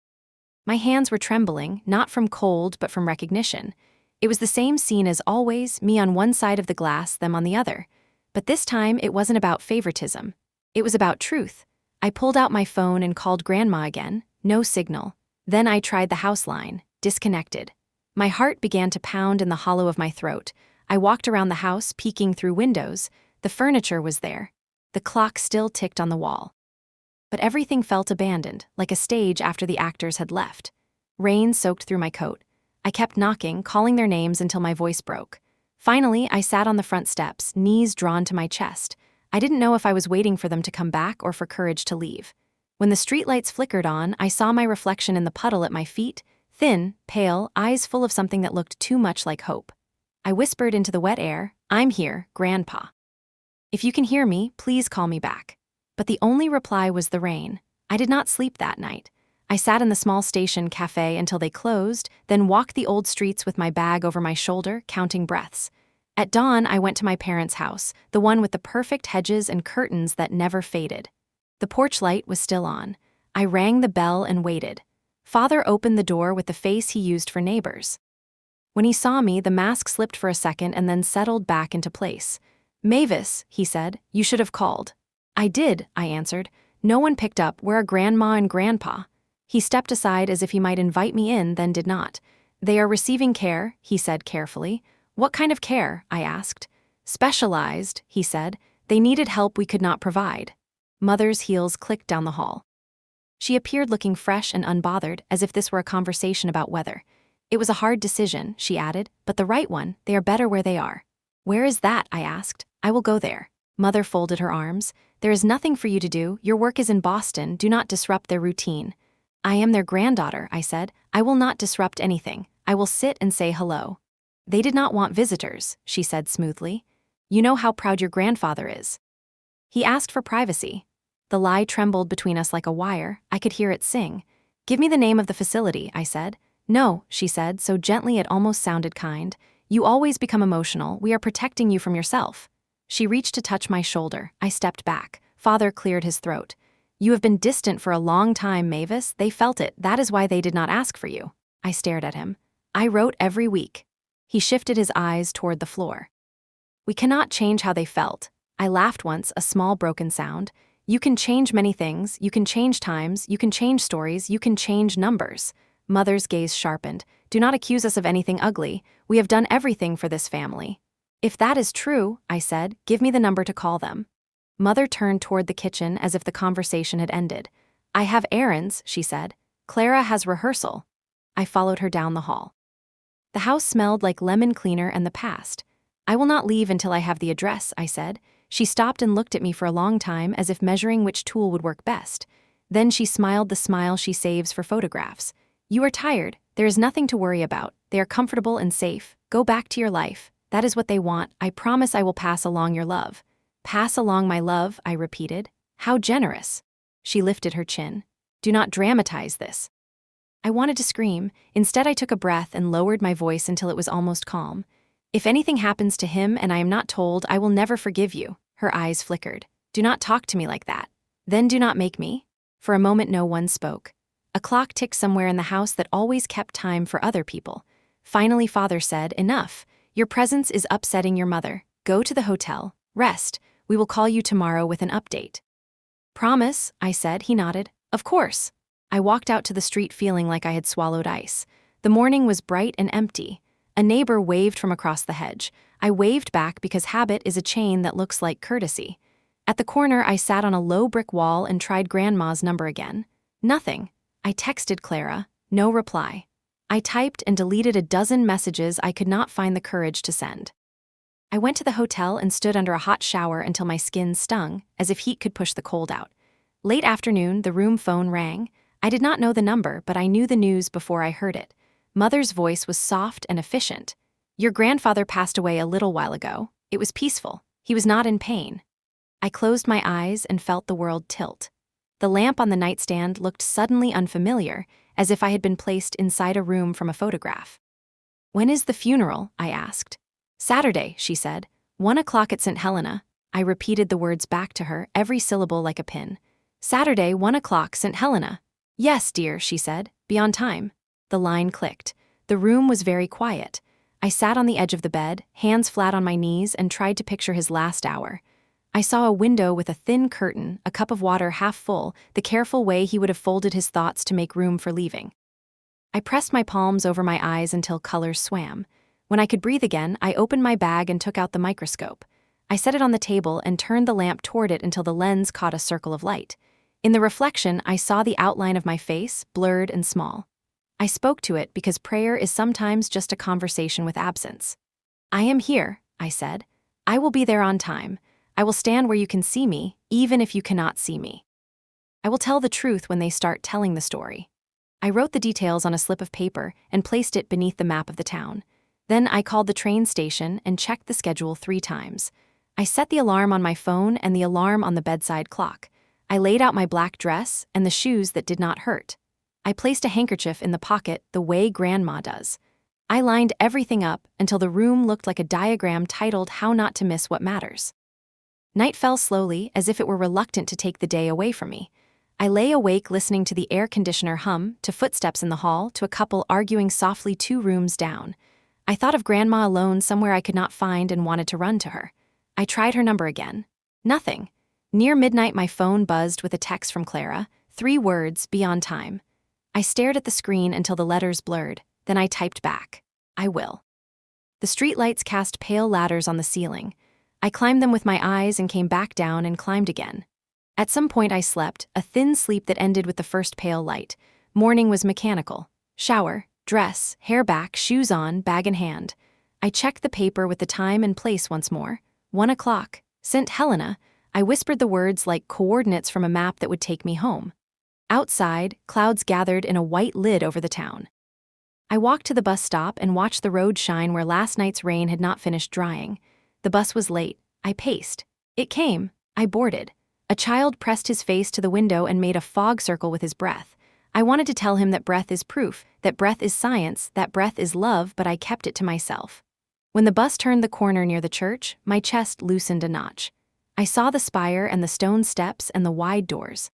My hands were trembling, not from cold but from recognition. It was the same scene as always, me on one side of the glass, them on the other. But this time, it wasn't about favoritism. It was about truth. I pulled out my phone and called Grandma again. No signal. Then I tried the house line. Disconnected. My heart began to pound in the hollow of my throat. I walked around the house, peeking through windows. The furniture was there. The clock still ticked on the wall. But everything felt abandoned, like a stage after the actors had left. Rain soaked through my coat. I kept knocking, calling their names until my voice broke. Finally, I sat on the front steps, knees drawn to my chest. I didn't know if I was waiting for them to come back or for courage to leave. When the streetlights flickered on, I saw my reflection in the puddle at my feet, thin, pale, eyes full of something that looked too much like hope. I whispered into the wet air, "I'm here, Grandpa. If you can hear me, please call me back." But the only reply was the rain. I did not sleep that night. I sat in the small station cafe until they closed, then walked the old streets with my bag over my shoulder, counting breaths. At dawn, I went to my parents' house, the one with the perfect hedges and curtains that never faded. The porch light was still on. I rang the bell and waited. Father opened the door with the face he used for neighbors. When he saw me, the mask slipped for a second and then settled back into place. "Mavis," he said, "you should have called." "I did," I answered. "No one picked up. Where are Grandma and Grandpa?" He stepped aside as if he might invite me in, then did not. "They are receiving care," he said carefully. "What kind of care?" I asked. "Specialized," he said. "They needed help we could not provide." Mother's heels clicked down the hall. She appeared looking fresh and unbothered, as if this were a conversation about weather. "It was a hard decision," she added, "but the right one. They are better where they are." "Where is that?" I asked. "I will go there." Mother folded her arms. "There is nothing for you to do. Your work is in Boston. Do not disrupt their routine." "I am their granddaughter," I said. "I will not disrupt anything. I will sit and say hello." "They did not want visitors," she said smoothly. "You know how proud your grandfather is." "He asked for privacy." The lie trembled between us like a wire. I could hear it sing. "Give me the name of the facility," I said. "No," she said, so gently it almost sounded kind. "You always become emotional. We are protecting you from yourself." She reached to touch my shoulder. I stepped back. Father cleared his throat. "You have been distant for a long time, Mavis. They felt it. That is why they did not ask for you." I stared at him. "I wrote every week." He shifted his eyes toward the floor. "We cannot change how they felt." I laughed once, a small broken sound. "You can change many things. You can change times. You can change stories. You can change numbers." Mother's gaze sharpened. "Do not accuse us of anything ugly. We have done everything for this family." "If that is true," I said, "give me the number to call them." Mother turned toward the kitchen as if the conversation had ended. "I have errands," she said. "Clara has rehearsal." I followed her down the hall. The house smelled like lemon cleaner and the past. "I will not leave until I have the address," I said. She stopped and looked at me for a long time as if measuring which tool would work best. Then she smiled the smile she saves for photographs. "You are tired. There is nothing to worry about. They are comfortable and safe. Go back to your life. That is what they want. I promise I will pass along your love." "Pass along my love," I repeated. "How generous." She lifted her chin. "Do not dramatize this." I wanted to scream. Instead, I took a breath and lowered my voice until it was almost calm. "If anything happens to him and I am not told, I will never forgive you." Her eyes flickered. "Do not talk to me like that. Then do not make me." For a moment, no one spoke. A clock ticked somewhere in the house that always kept time for other people. Finally, Father said, "Enough. Your presence is upsetting your mother. Go to the hotel. Rest. We will call you tomorrow with an update." "Promise," I said. He nodded. "Of course." I walked out to the street feeling like I had swallowed ice. The morning was bright and empty. A neighbor waved from across the hedge. I waved back because habit is a chain that looks like courtesy. At the corner, I sat on a low brick wall and tried Grandma's number again. Nothing. I texted Clara. No reply. I typed and deleted a dozen messages I could not find the courage to send. I went to the hotel and stood under a hot shower until my skin stung, as if heat could push the cold out. Late afternoon, the room phone rang. I did not know the number, but I knew the news before I heard it. Mother's voice was soft and efficient. "Your grandfather passed away a little while ago. It was peaceful. He was not in pain." I closed my eyes and felt the world tilt. The lamp on the nightstand looked suddenly unfamiliar, as if I had been placed inside a room from a photograph. "When is the funeral?" I asked. "Saturday," she said. 1 o'clock at St. Helena." I repeated the words back to her, every syllable like a pin. "Saturday, 1 o'clock, St. Helena." "Yes, dear," she said. "Be on time." The line clicked. The room was very quiet. I sat on the edge of the bed, hands flat on my knees, and tried to picture his last hour. I saw a window with a thin curtain, a cup of water half full, the careful way he would have folded his thoughts to make room for leaving. I pressed my palms over my eyes until colors swam. When I could breathe again, I opened my bag and took out the microscope. I set it on the table and turned the lamp toward it until the lens caught a circle of light. In the reflection, I saw the outline of my face, blurred and small. I spoke to it because prayer is sometimes just a conversation with absence. "I am here," I said. "I will be there on time. I will stand where you can see me, even if you cannot see me. I will tell the truth when they start telling the story." I wrote the details on a slip of paper and placed it beneath the map of the town. Then I called the train station and checked the schedule 3 times. I set the alarm on my phone and the alarm on the bedside clock. I laid out my black dress and the shoes that did not hurt. I placed a handkerchief in the pocket the way Grandma does. I lined everything up until the room looked like a diagram titled "How Not to Miss What Matters." Night fell slowly, as if it were reluctant to take the day away from me. I lay awake listening to the air conditioner hum, to footsteps in the hall, to a couple arguing softly 2 rooms down. I thought of Grandma alone somewhere I could not find and wanted to run to her. I tried her number again. Nothing. Near midnight, my phone buzzed with a text from Clara. 3 words, "Be on time." I stared at the screen until the letters blurred. Then I typed back, "I will." The streetlights cast pale ladders on the ceiling. I climbed them with my eyes and came back down and climbed again. At some point I slept, a thin sleep that ended with the first pale light. Morning was mechanical. Shower, dress, hair back, shoes on, bag in hand. I checked the paper with the time and place once more. 1 o'clock, St. Helena. I whispered the words like coordinates from a map that would take me home. Outside, clouds gathered in a white lid over the town. I walked to the bus stop and watched the road shine where last night's rain had not finished drying. The bus was late. I paced. It came. I boarded. A child pressed his face to the window and made a fog circle with his breath. I wanted to tell him that breath is proof, that breath is science, that breath is love, but I kept it to myself. When the bus turned the corner near the church, my chest loosened a notch. I saw the spire and the stone steps and the wide doors.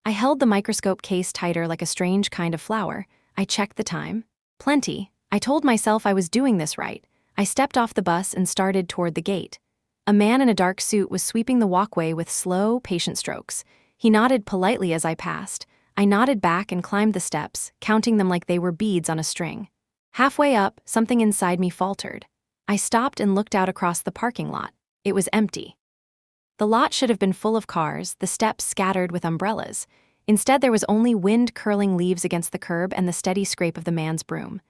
I held the microscope case tighter like a strange kind of flower. I checked the time. Plenty. I told myself I was doing this right. I stepped off the bus and started toward the gate. A man in a dark suit was sweeping the walkway with slow, patient strokes. He nodded politely as I passed. I nodded back and climbed the steps, counting them like they were beads on a string. Halfway up, something inside me faltered. I stopped and looked out across the parking lot. It was empty. The lot should have been full of cars, the steps scattered with umbrellas. Instead, there was only wind-curling leaves against the curb and the steady scrape of the man's broom.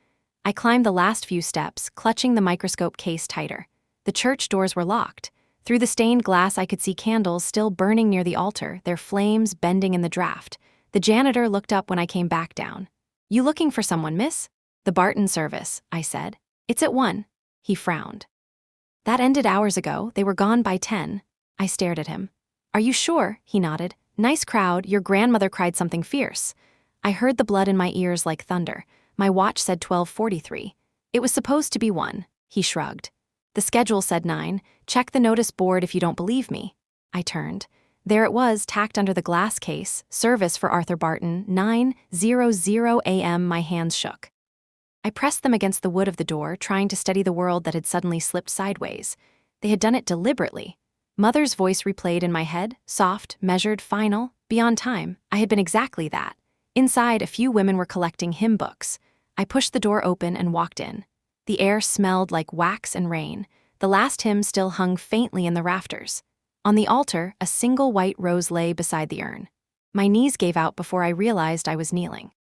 I climbed the last few steps, clutching the microscope case tighter. The church doors were locked. Through the stained glass, I could see candles still burning near the altar, their flames bending in the draft. The janitor looked up when I came back down. "You looking for someone, miss?" "The Barton service," I said. "It's at 1. He frowned. "That ended hours ago. They were gone by 10. I stared at him. "Are you sure?" He nodded. "Nice crowd. Your grandmother cried something fierce." I heard the blood in my ears like thunder. My watch said 12:43. "It was supposed to be 1. He shrugged. "The schedule said 9. Check the notice board if you don't believe me." I turned. There it was, tacked under the glass case. "Service for Arthur Barton, 9:00 a.m. My hands shook. I pressed them against the wood of the door, trying to steady the world that had suddenly slipped sideways. They had done it deliberately. Mother's voice replayed in my head, soft, measured, final, beyond time. I had been exactly that. Inside, a few women were collecting hymn books. I pushed the door open and walked in. The air smelled like wax and rain. The last hymn still hung faintly in the rafters. On the altar, a single white rose lay beside the urn. My knees gave out before I realized I was kneeling.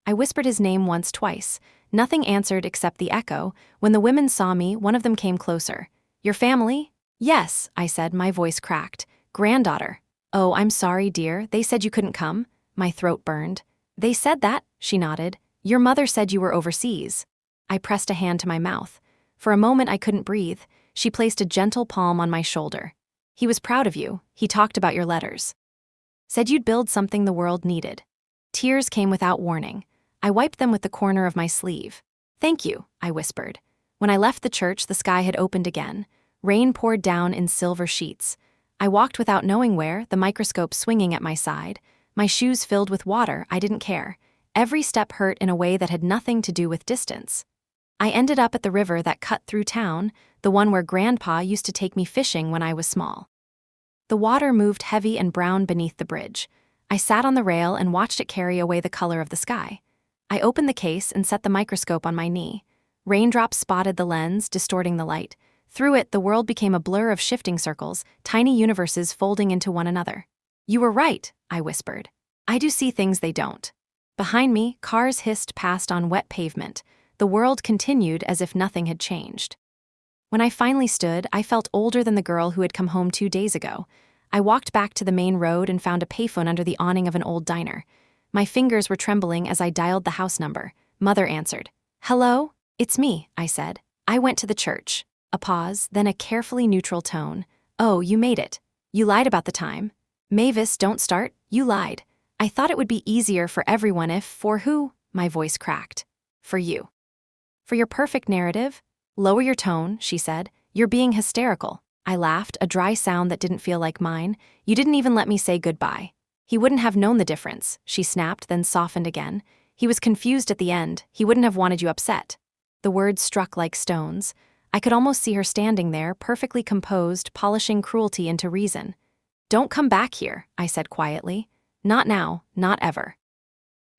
I whispered his name once, twice. Nothing answered except the echo. When the women saw me, one of them came closer. "Your family?" "Yes," I said, my voice cracked. "Granddaughter." "Oh, I'm sorry, dear. They said you couldn't come." My throat burned. "They said that?" She nodded. "Your mother said you were overseas." I pressed a hand to my mouth. For a moment I couldn't breathe. She placed a gentle palm on my shoulder. "He was proud of you. He talked about your letters. Said you'd build something the world needed." Tears came without warning. I wiped them with the corner of my sleeve. "Thank you," I whispered. When I left the church, the sky had opened again. Rain poured down in silver sheets. I walked without knowing where, the microscope swinging at my side. My shoes filled with water. I didn't care. Every step hurt in a way that had nothing to do with distance. I ended up at the river that cut through town, the one where Grandpa used to take me fishing when I was small. The water moved heavy and brown beneath the bridge. I sat on the rail and watched it carry away the color of the sky. I opened the case and set the microscope on my knee. Raindrops spotted the lens, distorting the light. Through it, the world became a blur of shifting circles, tiny universes folding into one another. "You were right," I whispered. "I do see things they don't." Behind me, cars hissed past on wet pavement. The world continued as if nothing had changed. When I finally stood, I felt older than the girl who had come home 2 days ago. I walked back to the main road and found a payphone under the awning of an old diner. My fingers were trembling as I dialed the house number. Mother answered. "Hello? It's me," I said. "I went to the church." A pause, then a carefully neutral tone. "Oh, you made it. You lied about the time." "Mavis, don't start. You lied. I thought it would be easier for everyone if, for who?" My voice cracked. "For you. For your perfect narrative?" "Lower your tone," she said. "You're being hysterical." I laughed, a dry sound that didn't feel like mine. "You didn't even let me say goodbye." "He wouldn't have known the difference," she snapped, then softened again. "He was confused at the end. He wouldn't have wanted you upset." The words struck like stones. I could almost see her standing there, perfectly composed, polishing cruelty into reason. "Don't come back here," I said quietly. "Not now, not ever."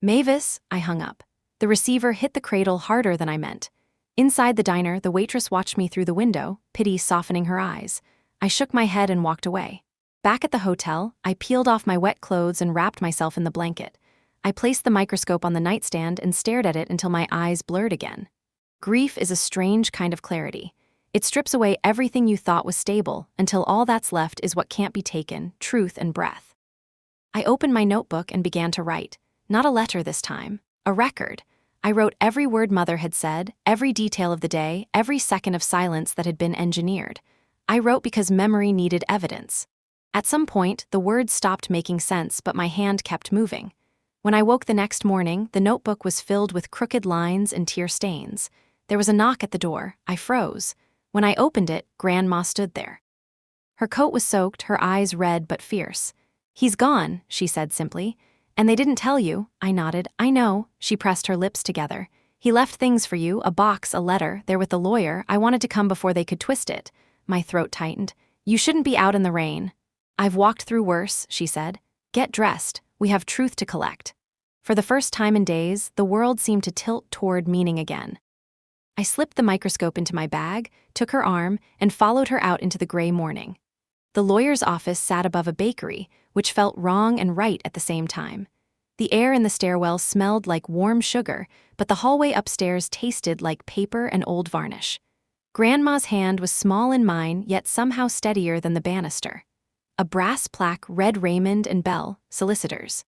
"Mavis," I hung up. The receiver hit the cradle harder than I meant. Inside the diner, the waitress watched me through the window, pity softening her eyes. I shook my head and walked away. Back at the hotel, I peeled off my wet clothes and wrapped myself in the blanket. I placed the microscope on the nightstand and stared at it until my eyes blurred again. Grief is a strange kind of clarity. It strips away everything you thought was stable until all that's left is what can't be taken, truth and breath. I opened my notebook and began to write. Not a letter this time, a record. I wrote every word Mother had said, every detail of the day, every second of silence that had been engineered. I wrote because memory needed evidence. At some point, the words stopped making sense, but my hand kept moving. When I woke the next morning, the notebook was filled with crooked lines and tear stains. There was a knock at the door. I froze. When I opened it, Grandma stood there. Her coat was soaked, her eyes red but fierce. "He's gone," she said simply. "And they didn't tell you." I nodded. "I know." She pressed her lips together. "He left things for you, a box, a letter. They're with the lawyer. I wanted to come before they could twist it." My throat tightened. "You shouldn't be out in the rain." "I've walked through worse," she said. "Get dressed. We have truth to collect." For the first time in days, the world seemed to tilt toward meaning again. I slipped the microscope into my bag, took her arm, and followed her out into the gray morning. The lawyer's office sat above a bakery, which felt wrong and right at the same time. The air in the stairwell smelled like warm sugar, but the hallway upstairs tasted like paper and old varnish. Grandma's hand was small in mine, yet somehow steadier than the banister. A brass plaque read Raymond and Bell, solicitors.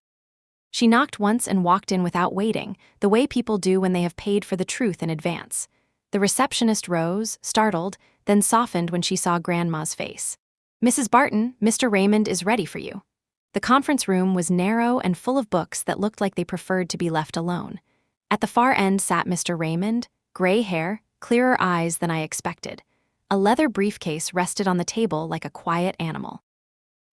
She knocked once and walked in without waiting, the way people do when they have paid for the truth in advance. The receptionist rose, startled, then softened when she saw Grandma's face. "Mrs. Barton, Mr. Raymond is ready for you." The conference room was narrow and full of books that looked like they preferred to be left alone. At the far end sat Mr. Raymond, gray hair, clearer eyes than I expected. A leather briefcase rested on the table like a quiet animal.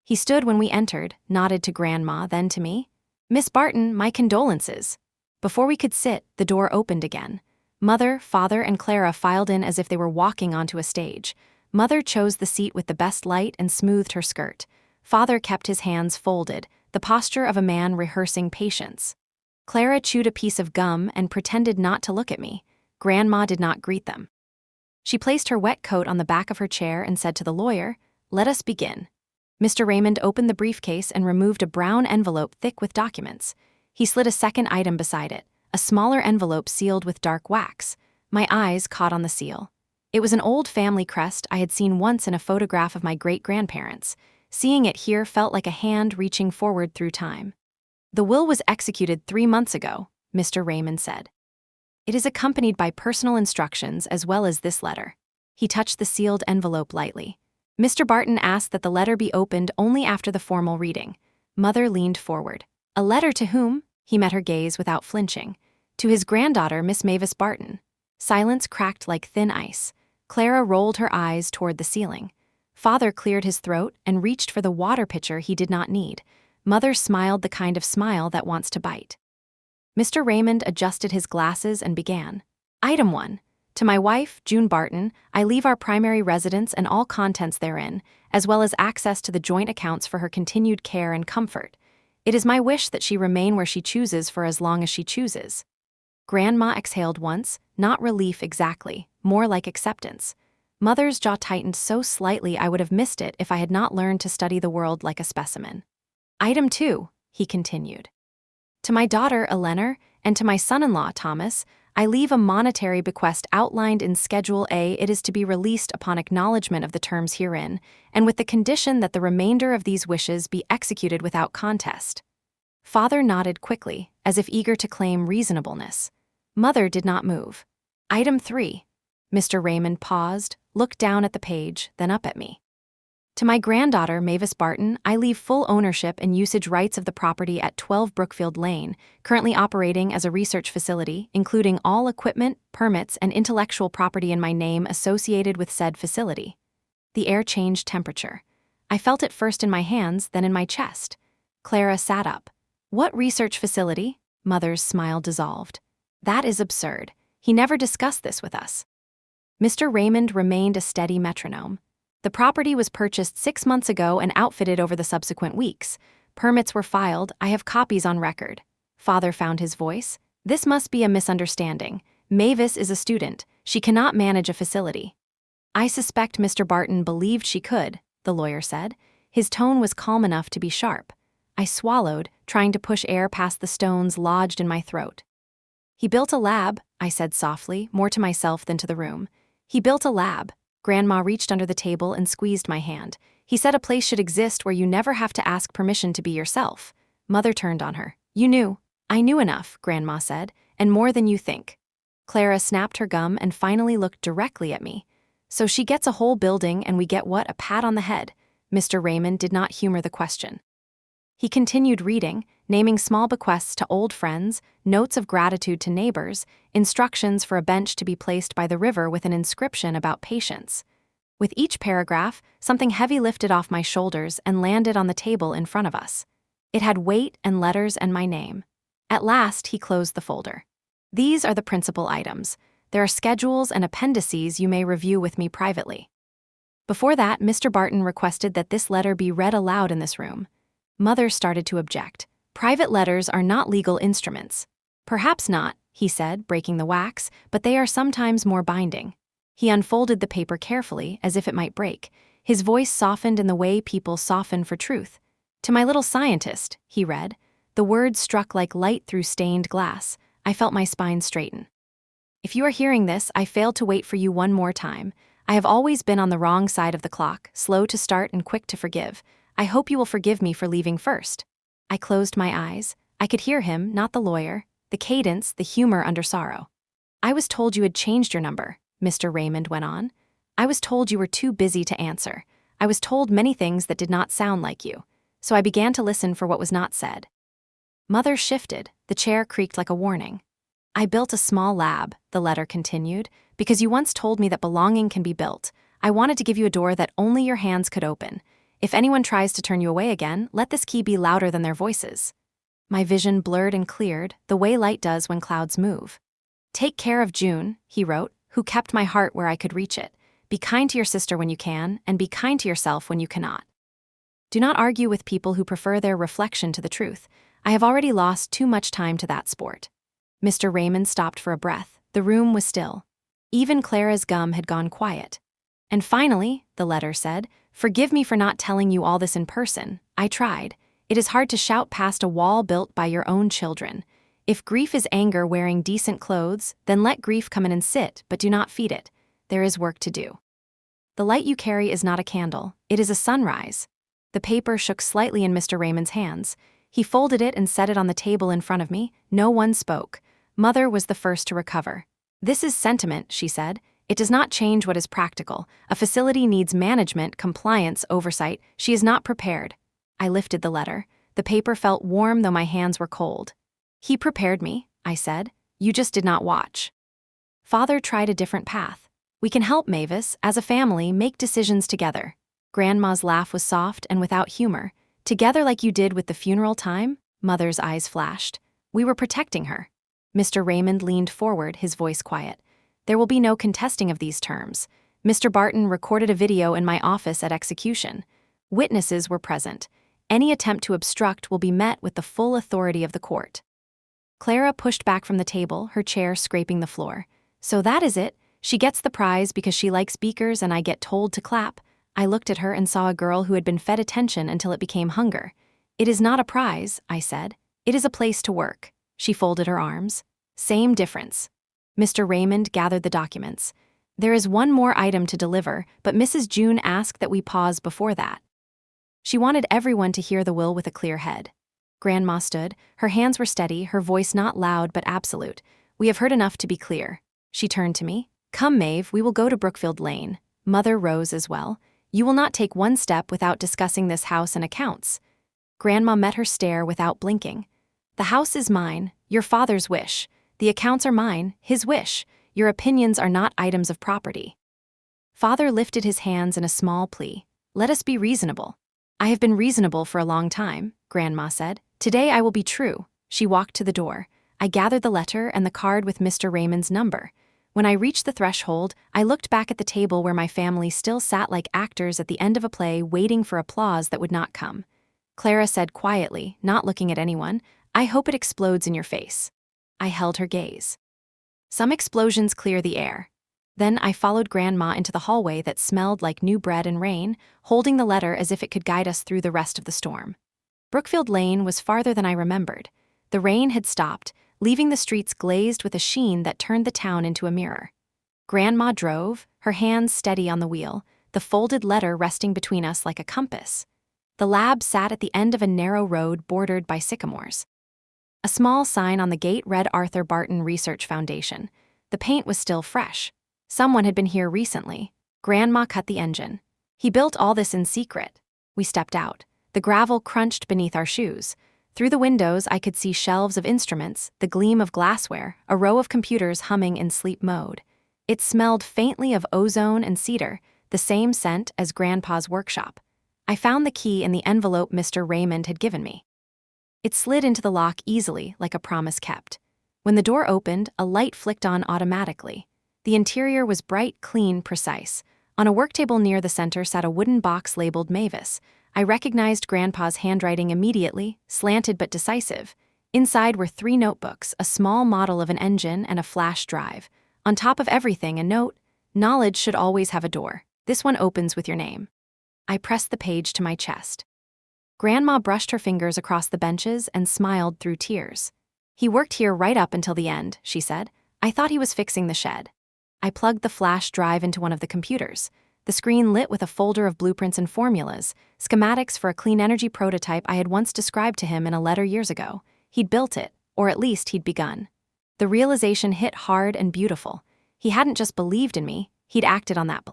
He stood when we entered, nodded to Grandma, then to me. "Miss Barton, my condolences." Before we could sit, the door opened again. Mother, Father, and Clara filed in as if they were walking onto a stage. Mother chose the seat with the best light and smoothed her skirt. Father kept his hands folded, the posture of a man rehearsing patience. Clara chewed a piece of gum and pretended not to look at me. Grandma did not greet them. She placed her wet coat on the back of her chair and said to the lawyer, "Let us begin." Mr. Raymond opened the briefcase and removed a brown envelope thick with documents. He slid a second item beside it, a smaller envelope sealed with dark wax. My eyes caught on the seal. It was an old family crest I had seen once in a photograph of my great-grandparents. Seeing it here felt like a hand reaching forward through time. "The will was executed 3 months ago," Mr. Raymond said. "It is accompanied by personal instructions as well as this letter." He touched the sealed envelope lightly. Mr. Barton asked that the letter be opened only after the formal reading. Mother leaned forward. "A letter to whom?" He met her gaze without flinching. "To his granddaughter, Miss Mavis Barton." Silence cracked like thin ice. Clara rolled her eyes toward the ceiling. Father cleared his throat and reached for the water pitcher he did not need. Mother smiled the kind of smile that wants to bite. Mr. Raymond adjusted his glasses and began. Item 1. To my wife, June Barton, I leave our primary residence and all contents therein, as well as access to the joint accounts for her continued care and comfort. It is my wish that she remain where she chooses for as long as she chooses. Grandma exhaled once, not relief exactly, more like acceptance. Mother's jaw tightened so slightly I would have missed it if I had not learned to study the world like a specimen. Item 2, he continued. To my daughter, Eleanor, and to my son-in-law, Thomas, I leave a monetary bequest outlined in Schedule A. It is to be released upon acknowledgement of the terms herein, and with the condition that the remainder of these wishes be executed without contest. Father nodded quickly, as if eager to claim reasonableness. Mother did not move. Item 3. Mr. Raymond paused, looked down at the page, then up at me. To my granddaughter, Mavis Barton, I leave full ownership and usage rights of the property at 12 Brookfield Lane, currently operating as a research facility, including all equipment, permits, and intellectual property in my name associated with said facility. The air changed temperature. I felt it first in my hands, then in my chest. Clara sat up. What research facility? Mother's smile dissolved. That is absurd. He never discussed this with us. Mr. Raymond remained a steady metronome. The property was purchased 6 months ago and outfitted over the subsequent weeks. Permits were filed. I have copies on record. Father found his voice. This must be a misunderstanding. Mavis is a student. She cannot manage a facility. I suspect Mr. Barton believed she could, the lawyer said. His tone was calm enough to be sharp. I swallowed, trying to push air past the stones lodged in my throat. He built a lab, I said softly, more to myself than to the room. He built a lab. Grandma reached under the table and squeezed my hand. He said a place should exist where you never have to ask permission to be yourself. Mother turned on her. You knew. I knew enough, Grandma said, and more than you think. Clara snapped her gum and finally looked directly at me. So she gets a whole building and we get what? A pat on the head. Mr. Raymond did not humor the question. He continued reading, naming small bequests to old friends, notes of gratitude to neighbors, instructions for a bench to be placed by the river with an inscription about patience. With each paragraph, something heavy lifted off my shoulders and landed on the table in front of us. It had weight and letters and my name. At last, he closed the folder. These are the principal items. There are schedules and appendices you may review with me privately. Before that, Mr. Barton requested that this letter be read aloud in this room. Mother started to object. Private letters are not legal instruments. Perhaps not, he said, breaking the wax, but they are sometimes more binding. He unfolded the paper carefully, as if it might break. His voice softened in the way people soften for truth. To my little scientist, he read. The words struck like light through stained glass. I felt my spine straighten. If you are hearing this, I failed to wait for you one more time. I have always been on the wrong side of the clock, slow to start and quick to forgive. I hope you will forgive me for leaving first. I closed my eyes. I could hear him, not the lawyer, the cadence, the humor under sorrow. I was told you had changed your number, Mr. Raymond went on. I was told you were too busy to answer. I was told many things that did not sound like you. So I began to listen for what was not said. Mother shifted. The chair creaked like a warning. I built a small lab, the letter continued, because you once told me that belonging can be built. I wanted to give you a door that only your hands could open. If anyone tries to turn you away again, let this key be louder than their voices. My vision blurred and cleared, the way light does when clouds move. Take care of June, he wrote, who kept my heart where I could reach it. Be kind to your sister when you can, and be kind to yourself when you cannot. Do not argue with people who prefer their reflection to the truth. I have already lost too much time to that sport. Mr. Raymond stopped for a breath. The room was still. Even Clara's gum had gone quiet. And finally, the letter said, forgive me for not telling you all this in person. I tried. It is hard to shout past a wall built by your own children. If grief is anger wearing decent clothes, then let grief come in and sit, but do not feed it. There is work to do. The light you carry is not a candle. It is a sunrise. The paper shook slightly in Mr. Raymond's hands. He folded it and set it on the table in front of me. No one spoke. Mother was the first to recover. This is sentiment, she said. It does not change what is practical. A facility needs management, compliance, oversight. She is not prepared. I lifted the letter. The paper felt warm though my hands were cold. He prepared me, I said. You just did not watch. Father tried a different path. We can help Mavis, as a family, make decisions together. Grandma's laugh was soft and without humor. Together like you did with the funeral time? Mother's eyes flashed. We were protecting her. Mr. Raymond leaned forward, his voice quiet. There will be no contesting of these terms. Mr. Barton recorded a video in my office at execution. Witnesses were present. Any attempt to obstruct will be met with the full authority of the court. Clara pushed back from the table, her chair scraping the floor. So that is it. She gets the prize because she likes beakers and I get told to clap. I looked at her and saw a girl who had been fed attention until it became hunger. It is not a prize, I said. It is a place to work. She folded her arms. Same difference. Mr. Raymond gathered the documents. There is one more item to deliver, but Mrs. June asked that we pause before that. She wanted everyone to hear the will with a clear head. Grandma stood. Her hands were steady, her voice not loud but absolute. We have heard enough to be clear. She turned to me. Come, Maeve, we will go to Brookfield Lane. Mother rose as well. You will not take one step without discussing this house and accounts. Grandma met her stare without blinking. The house is mine, your father's wish. The accounts are mine, his wish. Your opinions are not items of property. Father lifted his hands in a small plea. Let us be reasonable. I have been reasonable for a long time, Grandma said. Today I will be true. She walked to the door. I gathered the letter and the card with Mr. Raymond's number. When I reached the threshold, I looked back at the table where my family still sat like actors at the end of a play waiting for applause that would not come. Clara said quietly, not looking at anyone, I hope it explodes in your face. I held her gaze. Some explosions clear the air. Then I followed Grandma into the hallway that smelled like new bread and rain, holding the letter as if it could guide us through the rest of the storm. Brookfield Lane was farther than I remembered. The rain had stopped, leaving the streets glazed with a sheen that turned the town into a mirror. Grandma drove, her hands steady on the wheel, the folded letter resting between us like a compass. The lab sat at the end of a narrow road bordered by sycamores. A small sign on the gate read Arthur Barton Research Foundation. The paint was still fresh. Someone had been here recently. Grandma cut the engine. He built all this in secret. We stepped out. The gravel crunched beneath our shoes. Through the windows, I could see shelves of instruments, the gleam of glassware, a row of computers humming in sleep mode. It smelled faintly of ozone and cedar, the same scent as Grandpa's workshop. I found the key in the envelope Mr. Raymond had given me. It slid into the lock easily, like a promise kept. When the door opened, a light flicked on automatically. The interior was bright, clean, precise. On a work table near the center sat a wooden box labeled Mavis. I recognized Grandpa's handwriting immediately, slanted but decisive. Inside were 3 notebooks, a small model of an engine, and a flash drive. On top of everything, a note: knowledge should always have a door. This one opens with your name. I pressed the page to my chest. Grandma brushed her fingers across the benches and smiled through tears. He worked here right up until the end, she said. I thought he was fixing the shed. I plugged the flash drive into one of the computers. The screen lit with a folder of blueprints and formulas, schematics for a clean energy prototype I had once described to him in a letter years ago. He'd built it, or at least he'd begun. The realization hit hard and beautiful. He hadn't just believed in me, he'd acted on that.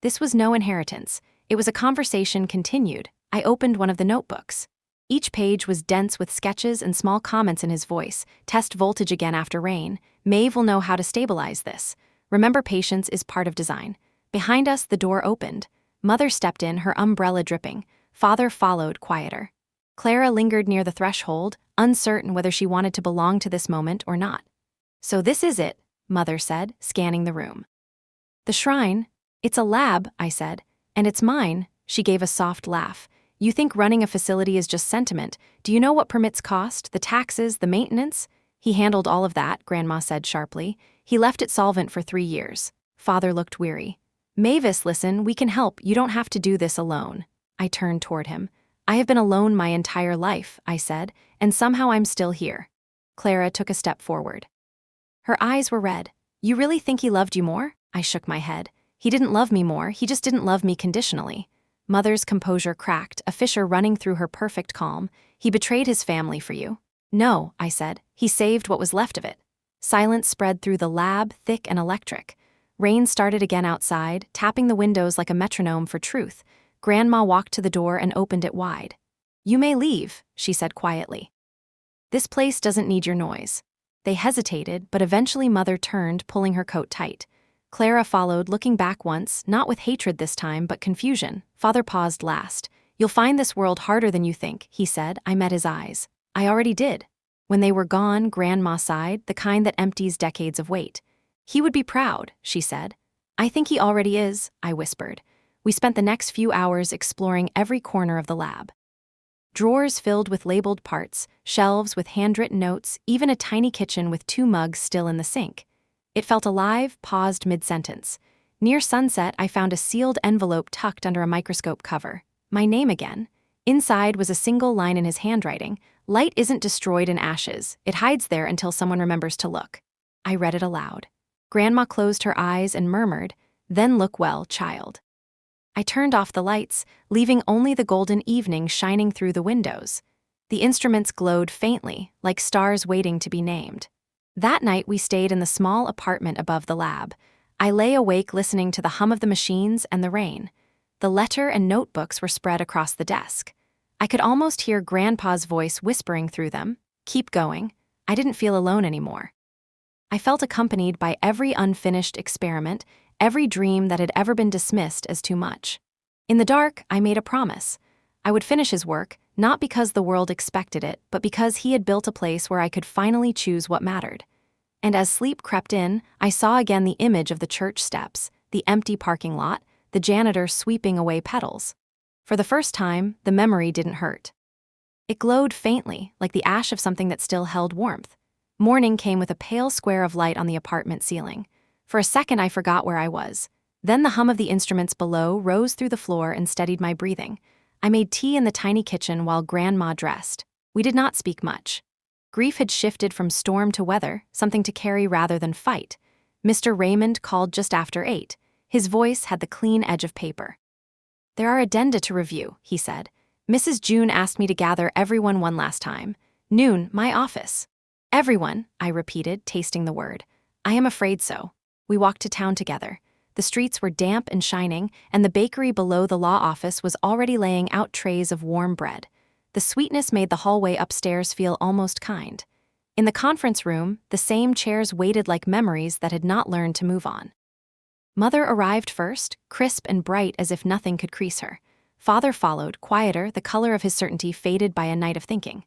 This was no inheritance. It was a conversation continued. I opened one of the notebooks. Each page was dense with sketches and small comments in his voice. Test voltage again after rain. Maeve will know how to stabilize this. Remember, patience is part of design. Behind us, the door opened. Mother stepped in, her umbrella dripping. Father followed, quieter. Clara lingered near the threshold, uncertain whether she wanted to belong to this moment or not. So this is it, Mother said, scanning the room. The shrine? It's a lab, I said. And it's mine, she gave a soft laugh. You think running a facility is just sentiment. Do you know what permits cost, the taxes, the maintenance? He handled all of that, Grandma said sharply. He left it solvent for 3 years. Father looked weary. Mavis, listen, we can help. You don't have to do this alone. I turned toward him. I have been alone my entire life, I said, and somehow I'm still here. Clara took a step forward. Her eyes were red. You really think he loved you more? I shook my head. He didn't love me more, he just didn't love me conditionally. Mother's composure cracked, a fissure running through her perfect calm. He betrayed his family for you. No, I said. He saved what was left of it. Silence spread through the lab, thick and electric. Rain started again outside, tapping the windows like a metronome for truth. Grandma walked to the door and opened it wide. You may leave, she said quietly. This place doesn't need your noise. They hesitated, but eventually Mother turned, pulling her coat tight. Clara followed, looking back once, not with hatred this time, but confusion. Father paused last. You'll find this world harder than you think, he said. I met his eyes. I already did. When they were gone, Grandma sighed, the kind that empties decades of weight. He would be proud, she said. I think he already is, I whispered. We spent the next few hours exploring every corner of the lab. Drawers filled with labeled parts, shelves with handwritten notes, even a tiny kitchen with 2 mugs still in the sink. It felt alive, paused mid-sentence. Near sunset, I found a sealed envelope tucked under a microscope cover. My name again. Inside was a single line in his handwriting. Light isn't destroyed in ashes. It hides there until someone remembers to look. I read it aloud. Grandma closed her eyes and murmured, "Then look well, child." I turned off the lights, leaving only the golden evening shining through the windows. The instruments glowed faintly, like stars waiting to be named. That night we stayed in the small apartment above the lab. I lay awake listening to the hum of the machines and the rain. The letter and notebooks were spread across the desk. I could almost hear Grandpa's voice whispering through them, "Keep going." I didn't feel alone anymore. I felt accompanied by every unfinished experiment, every dream that had ever been dismissed as too much. In the dark, I made a promise. I would finish his work, not because the world expected it, but because he had built a place where I could finally choose what mattered. And as sleep crept in, I saw again the image of the church steps, the empty parking lot, the janitor sweeping away petals. For the first time, the memory didn't hurt. It glowed faintly, like the ash of something that still held warmth. Morning came with a pale square of light on the apartment ceiling. For a second, I forgot where I was. Then the hum of the instruments below rose through the floor and steadied my breathing. I made tea in the tiny kitchen while Grandma dressed. We did not speak much. Grief had shifted from storm to weather, something to carry rather than fight. Mr. Raymond called just after 8. His voice had the clean edge of paper. "There are addenda to review," he said. "Mrs. June asked me to gather everyone one last time. Noon, my office." "Everyone," I repeated, tasting the word. "I am afraid so." We walked to town together. The streets were damp and shining, and the bakery below the law office was already laying out trays of warm bread. The sweetness made the hallway upstairs feel almost kind. In the conference room, the same chairs waited like memories that had not learned to move on. Mother arrived first, crisp and bright as if nothing could crease her. Father followed, quieter, the color of his certainty faded by a night of thinking.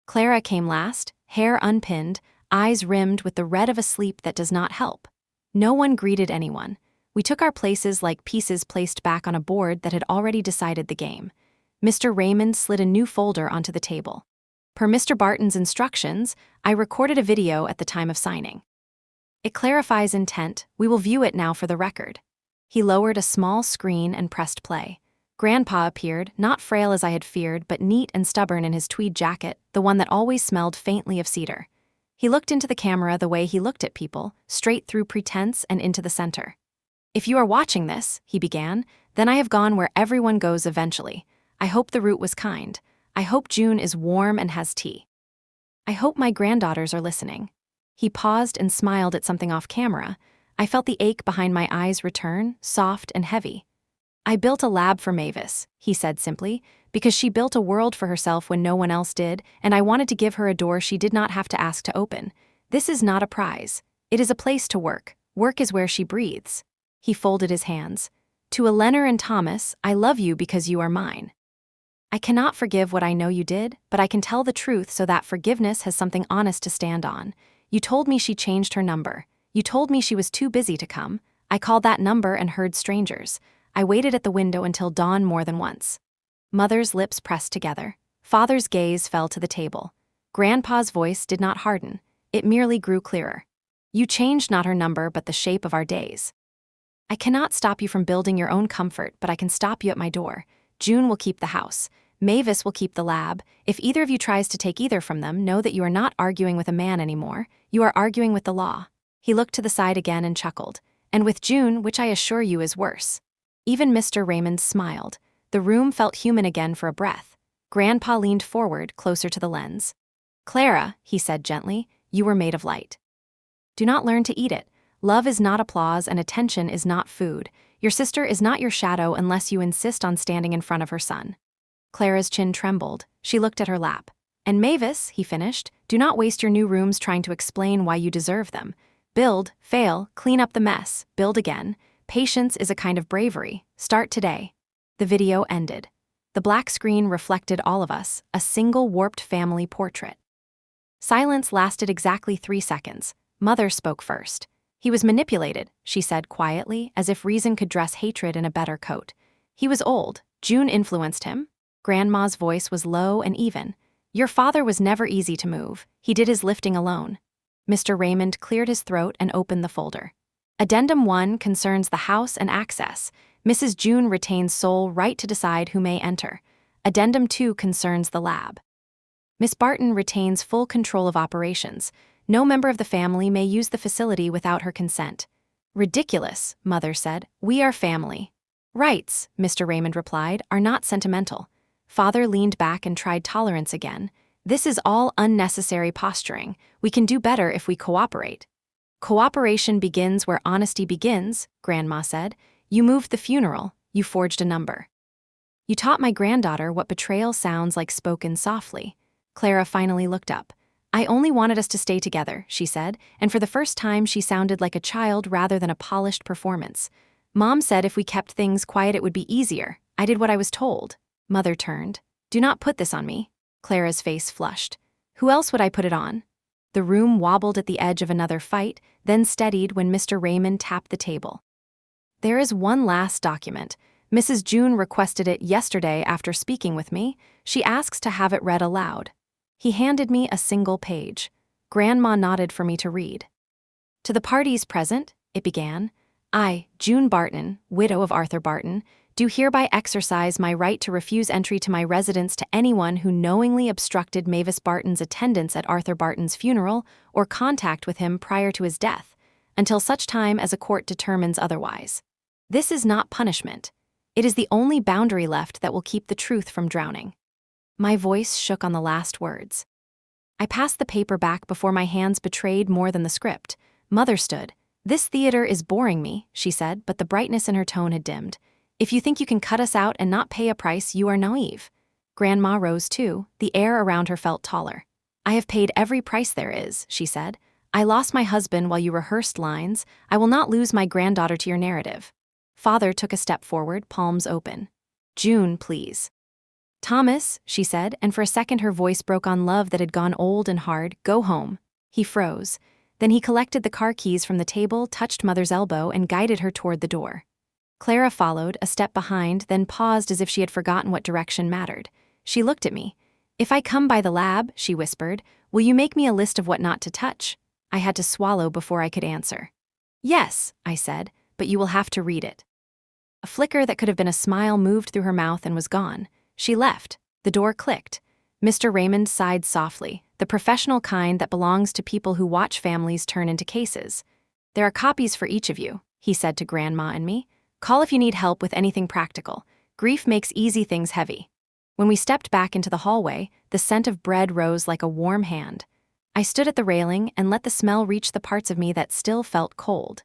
Clara came last, hair unpinned, eyes rimmed with the red of a sleep that does not help. No one greeted anyone. We took our places like pieces placed back on a board that had already decided the game. Mr. Raymond slid a new folder onto the table. Per Mr. Barton's instructions, I recorded a video at the time of signing. "It clarifies intent. We will view it now for the record." He lowered a small screen and pressed play. Grandpa appeared, not frail as I had feared, but neat and stubborn in his tweed jacket, the one that always smelled faintly of cedar. He looked into the camera the way he looked at people, straight through pretense and into the center. "If you are watching this," he began, "then I have gone where everyone goes eventually. I hope the route was kind. I hope June is warm and has tea. I hope my granddaughters are listening." He paused and smiled at something off camera. I felt the ache behind my eyes return, soft and heavy. "I built a lab for Mavis," he said simply, "because she built a world for herself when no one else did, and I wanted to give her a door she did not have to ask to open. This is not a prize. It is a place to work. Work is where she breathes." He folded his hands. "To Eleanor and Thomas, I love you because you are mine. I cannot forgive what I know you did, but I can tell the truth so that forgiveness has something honest to stand on. You told me she changed her number. You told me she was too busy to come. I called that number and heard strangers. I waited at the window until dawn more than once." Mother's lips pressed together. Father's gaze fell to the table. Grandpa's voice did not harden. It merely grew clearer. "You changed not her number but the shape of our days. I cannot stop you from building your own comfort, but I can stop you at my door. June will keep the house. Mavis will keep the lab. If either of you tries to take either from them, know that you are not arguing with a man anymore. You are arguing with the law." He looked to the side again and chuckled. "And with June, which I assure you is worse." Even Mr. Raymond smiled. The room felt human again for a breath. Grandpa leaned forward, closer to the lens. "Clara," he said gently, "you were made of light. Do not learn to eat it. Love is not applause and attention is not food. Your sister is not your shadow unless you insist on standing in front of her son." Clara's chin trembled. She looked at her lap. "And Mavis," he finished, "do not waste your new rooms trying to explain why you deserve them. Build, fail, clean up the mess, build again. Patience is a kind of bravery. Start today." The video ended. The black screen reflected all of us, a single warped family portrait. Silence lasted exactly 3 seconds. Mother spoke first. "He was manipulated," she said quietly, as if reason could dress hatred in a better coat. "He was old. June influenced him." Grandma's voice was low and even. "Your father was never easy to move. He did his lifting alone." Mr. Raymond cleared his throat and opened the folder. Addendum 1 concerns the house and access. Mrs. June retains sole right to decide who may enter. Addendum 2 concerns the lab. Miss Barton retains full control of operations. No member of the family may use the facility without her consent. "Ridiculous," Mother said. "We are family." "Rights," Mr. Raymond replied, "are not sentimental." Father leaned back and tried tolerance again. "This is all unnecessary posturing. We can do better if we cooperate." "Cooperation begins where honesty begins," Grandma said. "You moved the funeral. You forged a number. You taught my granddaughter what betrayal sounds like spoken softly." Clara finally looked up. "I only wanted us to stay together," she said, and for the first time she sounded like a child rather than a polished performance. "Mom said if we kept things quiet it would be easier. I did what I was told." Mother turned. "Do not put this on me." Clara's face flushed. "Who else would I put it on?" The room wobbled at the edge of another fight, then steadied when Mr. Raymond tapped the table. "There is one last document. Mrs. June requested it yesterday after speaking with me. She asks to have it read aloud." He handed me a single page. Grandma nodded for me to read. "To the parties present," it began, "I, June Barton, widow of Arthur Barton, do hereby exercise my right to refuse entry to my residence to anyone who knowingly obstructed Mavis Barton's attendance at Arthur Barton's funeral or contact with him prior to his death, until such time as a court determines otherwise. This is not punishment. It is the only boundary left that will keep the truth from drowning." My voice shook on the last words. I passed the paper back before my hands betrayed more than the script. Mother stood. "This theater is boring me," she said, but the brightness in her tone had dimmed. "If you think you can cut us out and not pay a price, you are naive." Grandma rose too. The air around her felt taller. "I have paid every price there is," she said. "I lost my husband while you rehearsed lines. I will not lose my granddaughter to your narrative." Father took a step forward, palms open. "June, please." "Thomas," she said, and for a second her voice broke on love that had gone old and hard, "go home." He froze. Then he collected the car keys from the table, touched Mother's elbow, and guided her toward the door. Clara followed, a step behind, then paused as if she had forgotten what direction mattered. She looked at me. "If I come by the lab," she whispered, "will you make me a list of what not to touch?" I had to swallow before I could answer. "Yes," I said, "but you will have to read it." A flicker that could have been a smile moved through her mouth and was gone. She left. The door clicked. Mr. Raymond sighed softly. the professional kind that belongs to people who watch families turn into cases. "There are copies for each of you," he said to Grandma and me. "Call if you need help with anything practical. Grief makes easy things heavy." When we stepped back into the hallway, the scent of bread rose like a warm hand. I stood at the railing and let the smell reach the parts of me that still felt cold.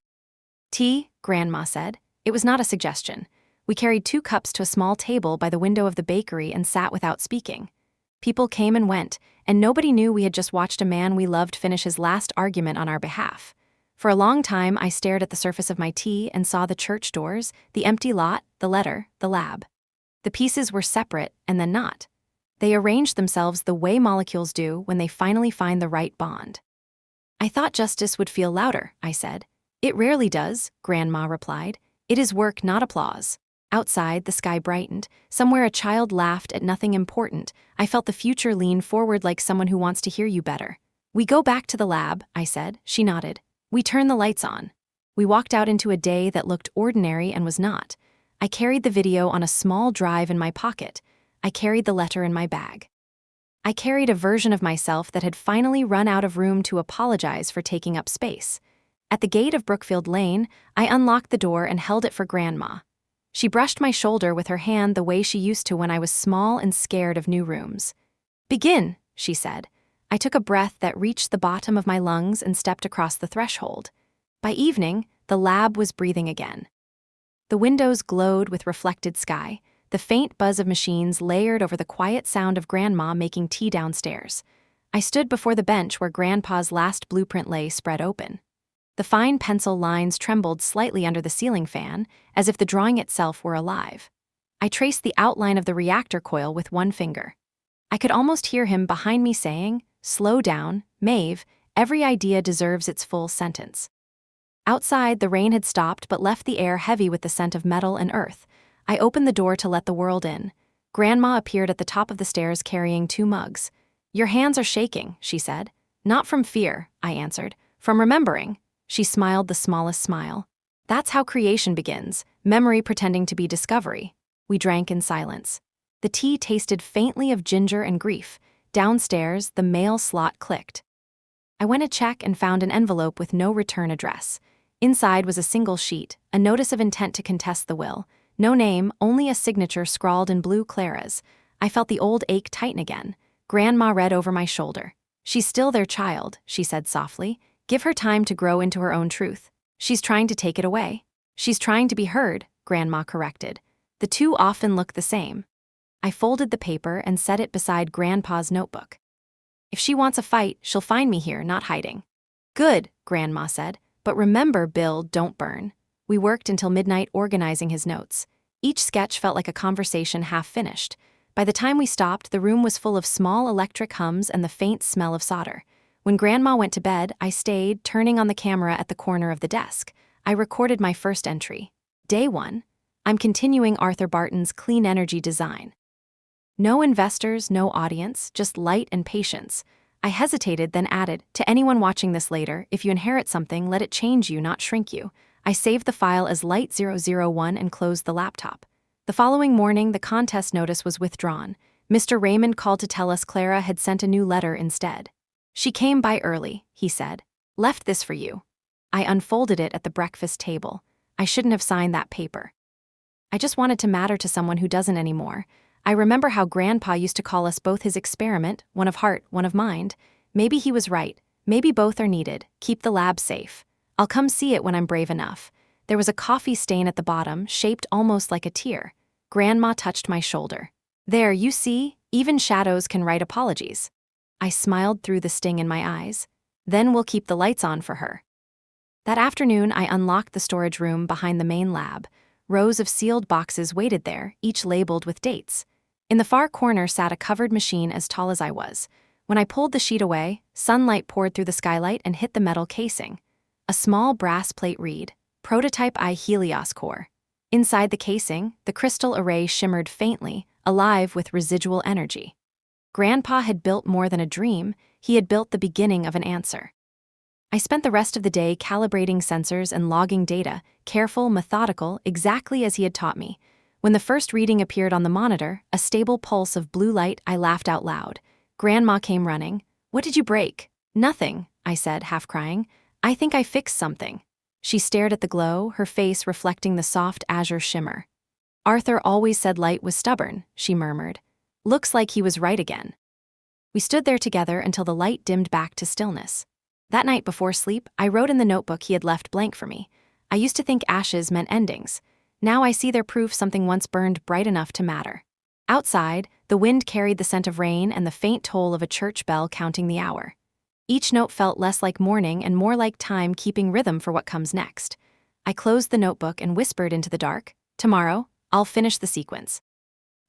"Tea," Grandma said. It was not a suggestion. We carried 2 cups to a small table by the window of the bakery and sat without speaking. People came and went, and nobody knew we had just watched a man we loved finish his last argument on our behalf. For a long time, I stared at the surface of my tea and saw the church doors, the empty lot, the letter, the lab. The pieces were separate and then not. They arranged themselves the way molecules do when they finally find the right bond. "I thought justice would feel louder," I said. "It rarely does," Grandma replied. "It is work, not applause." Outside, the sky brightened. Somewhere a child laughed at nothing important. I felt the future lean forward like someone who wants to hear you better. "We go back to the lab," I said. She nodded. "We turn the lights on." We walked out into a day that looked ordinary and was not. I carried the video on a small drive in my pocket. I carried the letter in my bag. I carried a version of myself that had finally run out of room to apologize for taking up space. At the gate of Brookfield Lane, I unlocked the door and held it for Grandma. She brushed my shoulder with her hand the way she used to when I was small and scared of new rooms. "Begin," she said. I took a breath that reached the bottom of my lungs and stepped across the threshold. By evening, the lab was breathing again. The windows glowed with reflected sky. The faint buzz of machines layered over the quiet sound of Grandma making tea downstairs. I stood before the bench where Grandpa's last blueprint lay spread open. The fine pencil lines trembled slightly under the ceiling fan, as if the drawing itself were alive. I traced the outline of the reactor coil with one finger. I could almost hear him behind me saying, "Slow down, Maeve, every idea deserves its full sentence." Outside, the rain had stopped but left the air heavy with the scent of metal and earth. I opened the door to let the world in. Grandma appeared at the top of the stairs carrying 2 mugs. "Your hands are shaking," she said. "Not from fear," I answered. "From remembering." She smiled the smallest smile. "That's how creation begins, memory pretending to be discovery." We drank in silence. The tea tasted faintly of ginger and grief. Downstairs, the mail slot clicked. I went to check and found an envelope with no return address. Inside was a single sheet, a notice of intent to contest the will. No name, only a signature scrawled in blue Clara's. I felt the old ache tighten again. Grandma read over my shoulder. "She's still their child," she said softly. "Give her time to grow into her own truth. She's trying to take it away." "She's trying to be heard," Grandma corrected. "The two often look the same." I folded the paper and set it beside Grandpa's notebook. "If she wants a fight, she'll find me here, not hiding." "Good," Grandma said. "But remember, build, don't burn." We worked until midnight organizing his notes. Each sketch felt like a conversation half finished. By the time we stopped, the room was full of small electric hums and the faint smell of solder. When Grandma went to bed, I stayed, turning on the camera at the corner of the desk. I recorded my first entry. Day 1. I'm continuing Arthur Barton's clean energy design. No investors, no audience, just light and patience. I hesitated, then added, "To anyone watching this later, if you inherit something, let it change you, not shrink you." I saved the file as Light001 and closed the laptop. The following morning, the contest notice was withdrawn. Mr. Raymond called to tell us Clara had sent a new letter instead. "She came by early," he said. "Left this for you." I unfolded it at the breakfast table. I shouldn't have signed that paper. I just wanted to matter to someone who doesn't anymore. I remember how Grandpa used to call us both his experiment, one of heart, one of mind. Maybe he was right. Maybe both are needed. Keep the lab safe. I'll come see it when I'm brave enough. There was a coffee stain at the bottom, shaped almost like a tear. Grandma touched my shoulder. "There, you see, even shadows can write apologies." I smiled through the sting in my eyes. "Then we'll keep the lights on for her." That afternoon, I unlocked the storage room behind the main lab. Rows of sealed boxes waited there, each labeled with dates. In the far corner sat a covered machine as tall as I was. When I pulled the sheet away, sunlight poured through the skylight and hit the metal casing. A small brass plate read, "Prototype I Helios Core." Inside the casing, the crystal array shimmered faintly, alive with residual energy. Grandpa had built more than a dream, he had built the beginning of an answer. I spent the rest of the day calibrating sensors and logging data, careful, methodical, exactly as he had taught me. When the first reading appeared on the monitor, a stable pulse of blue light, I laughed out loud. Grandma came running. What did you break? Nothing, I said, half crying. I think I fixed something. She stared at the glow, her face reflecting the soft azure shimmer. Arthur always said light was stubborn, she murmured. Looks like he was right again. We stood there together until the light dimmed back to stillness. That night before sleep, I wrote in the notebook he had left blank for me. I used to think ashes meant endings. Now I see their proof something once burned bright enough to matter. Outside, the wind carried the scent of rain and the faint toll of a church bell counting the hour. Each note felt less like mourning and more like time keeping rhythm for what comes next. I closed the notebook and whispered into the dark, "Tomorrow, I'll finish the sequence."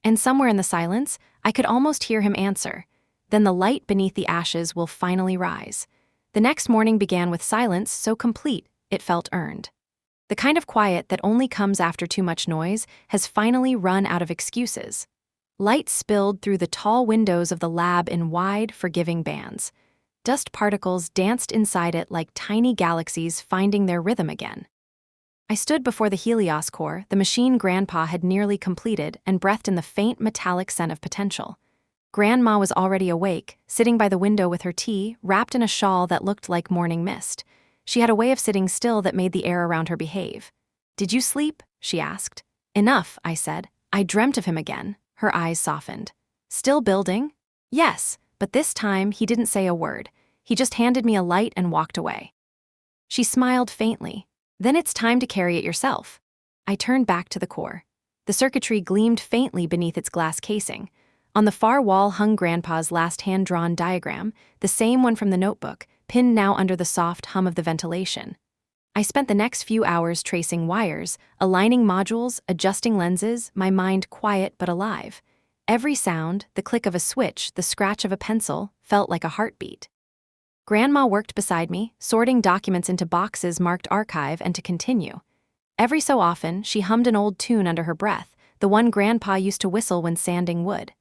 And somewhere in the silence, I could almost hear him answer, "Then the light beneath the ashes will finally rise." The next morning began with silence so complete, it felt earned. The kind of quiet that only comes after too much noise has finally run out of excuses. Light spilled through the tall windows of the lab in wide, forgiving bands. Dust particles danced inside it like tiny galaxies finding their rhythm again. I stood before the Helios core, the machine Grandpa had nearly completed, and breathed in the faint metallic scent of potential. Grandma was already awake, sitting by the window with her tea, wrapped in a shawl that looked like morning mist. She had a way of sitting still that made the air around her behave. "Did you sleep?" she asked. "Enough," I said. "I dreamt of him again." Her eyes softened. "Still building?" "Yes, but this time he didn't say a word. He just handed me a light and walked away." She smiled faintly. "Then it's time to carry it yourself." I turned back to the core. The circuitry gleamed faintly beneath its glass casing. On the far wall hung Grandpa's last hand-drawn diagram, the same one from the notebook, pinned now under the soft hum of the ventilation. I spent the next few hours tracing wires, aligning modules, adjusting lenses, my mind quiet but alive. Every sound, the click of a switch, the scratch of a pencil, felt like a heartbeat. Grandma worked beside me, sorting documents into boxes marked archive and to continue. Every so often, she hummed an old tune under her breath, the one Grandpa used to whistle when sanding wood.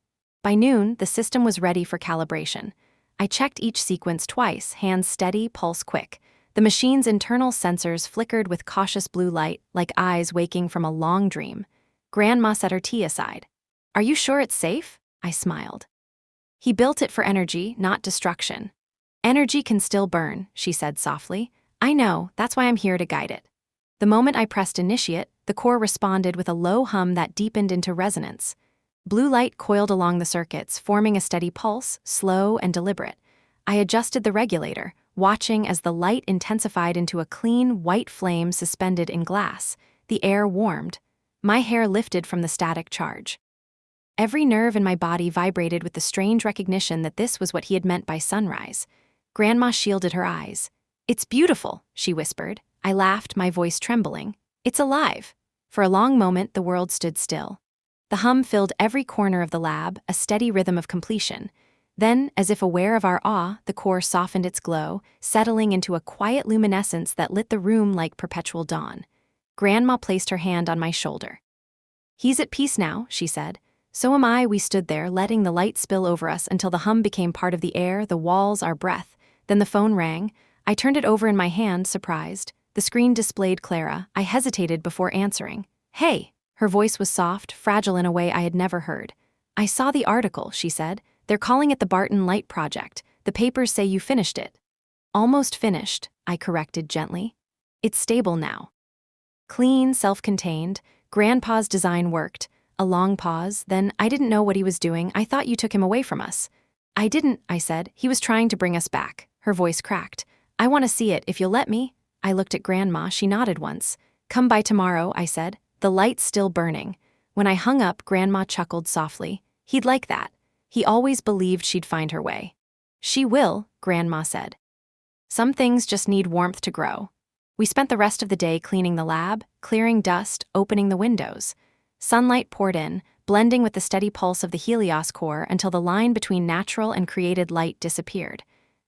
By noon, the system was ready for calibration. I checked each sequence twice, hands steady, pulse quick. The machine's internal sensors flickered with cautious blue light, like eyes waking from a long dream. Grandma set her tea aside. "Are you sure it's safe?" I smiled. "He built it for energy, not destruction." "Energy can still burn," she said softly. "I know, that's why I'm here to guide it." The moment I pressed initiate, the core responded with a low hum that deepened into resonance. Blue light coiled along the circuits, forming a steady pulse, slow and deliberate. I adjusted the regulator, watching as the light intensified into a clean, white flame suspended in glass. The air warmed. My hair lifted from the static charge. Every nerve in my body vibrated with the strange recognition that this was what he had meant by sunrise. Grandma shielded her eyes. "It's beautiful," she whispered. I laughed, my voice trembling. "It's alive." For a long moment, the world stood still. The hum filled every corner of the lab, a steady rhythm of completion. Then, as if aware of our awe, the core softened its glow, settling into a quiet luminescence that lit the room like perpetual dawn. Grandma placed her hand on my shoulder. "He's at peace now," she said. "So am I." We stood there, letting the light spill over us until the hum became part of the air, the walls, our breath. Then the phone rang. I turned it over in my hand, surprised. The screen displayed Clara. I hesitated before answering. "Hey." Her voice was soft, fragile in a way I had never heard. "I saw the article," she said. "They're calling it the Barton Light Project. The papers say you finished it." "Almost finished," I corrected gently. "It's stable now." Clean, self-contained, Grandpa's design worked. A long pause, then, "I didn't know what he was doing. I thought you took him away from us." "I didn't," I said. "He was trying to bring us back." Her voice cracked. "I want to see it, if you'll let me." I looked at Grandma. She nodded once. "Come by tomorrow," I said. The light's still burning. When I hung up, Grandma chuckled softly. "He'd like that. He always believed she'd find her way." "She will," Grandma said. "Some things just need warmth to grow." We spent the rest of the day cleaning the lab, clearing dust, opening the windows. Sunlight poured in, blending with the steady pulse of the Helios core until the line between natural and created light disappeared.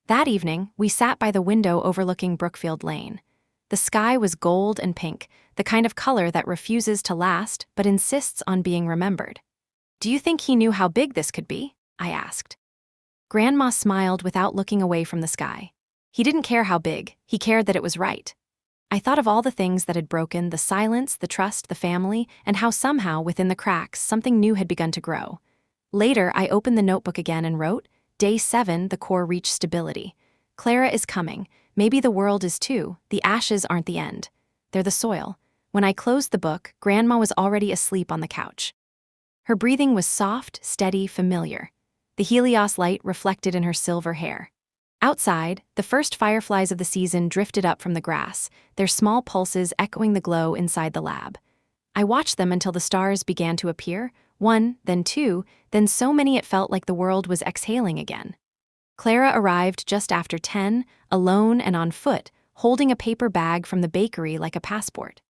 That evening, we sat by the window overlooking Brookfield Lane. The sky was gold and pink, the kind of color that refuses to last but insists on being remembered. "Do you think he knew how big this could be?" I asked. Grandma smiled without looking away from the sky. "He didn't care how big, he cared that it was right." I thought of all the things that had broken, the silence, the trust, the family, and how somehow, within the cracks, something new had begun to grow. Later, I opened the notebook again and wrote, Day 7, the core reached stability. Clara is coming. Maybe the world is too. The ashes aren't the end. They're the soil. When I closed the book, Grandma was already asleep on the couch. Her breathing was soft, steady, familiar. The Helios light reflected in her silver hair. Outside, the first fireflies of the season drifted up from the grass, their small pulses echoing the glow inside the lab. I watched them until the stars began to appear, one, then two, then so many it felt like the world was exhaling again. Clara arrived just after 10, alone and on foot, holding a paper bag from the bakery like a passport.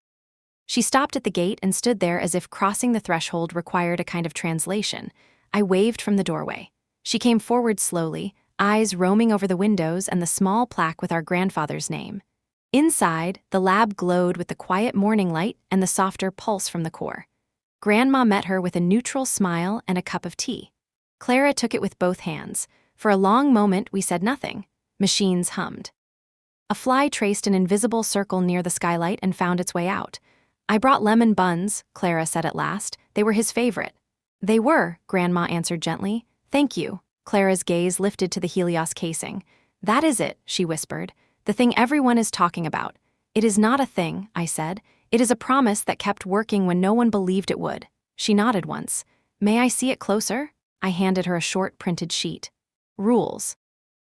She stopped at the gate and stood there as if crossing the threshold required a kind of translation. I waved from the doorway. She came forward slowly, eyes roaming over the windows and the small plaque with our grandfather's name. Inside, the lab glowed with the quiet morning light and the softer pulse from the core. Grandma met her with a neutral smile and a cup of tea. Clara took it with both hands. For a long moment, we said nothing. Machines hummed. A fly traced an invisible circle near the skylight and found its way out. I brought lemon buns, Clara said at last. They were his favorite. They were, Grandma answered gently. Thank you. Clara's gaze lifted to the Helios casing. That is it, she whispered. The thing everyone is talking about. It is not a thing, I said. It is a promise that kept working when no one believed it would. She nodded once. May I see it closer? I handed her a short printed sheet. Rules.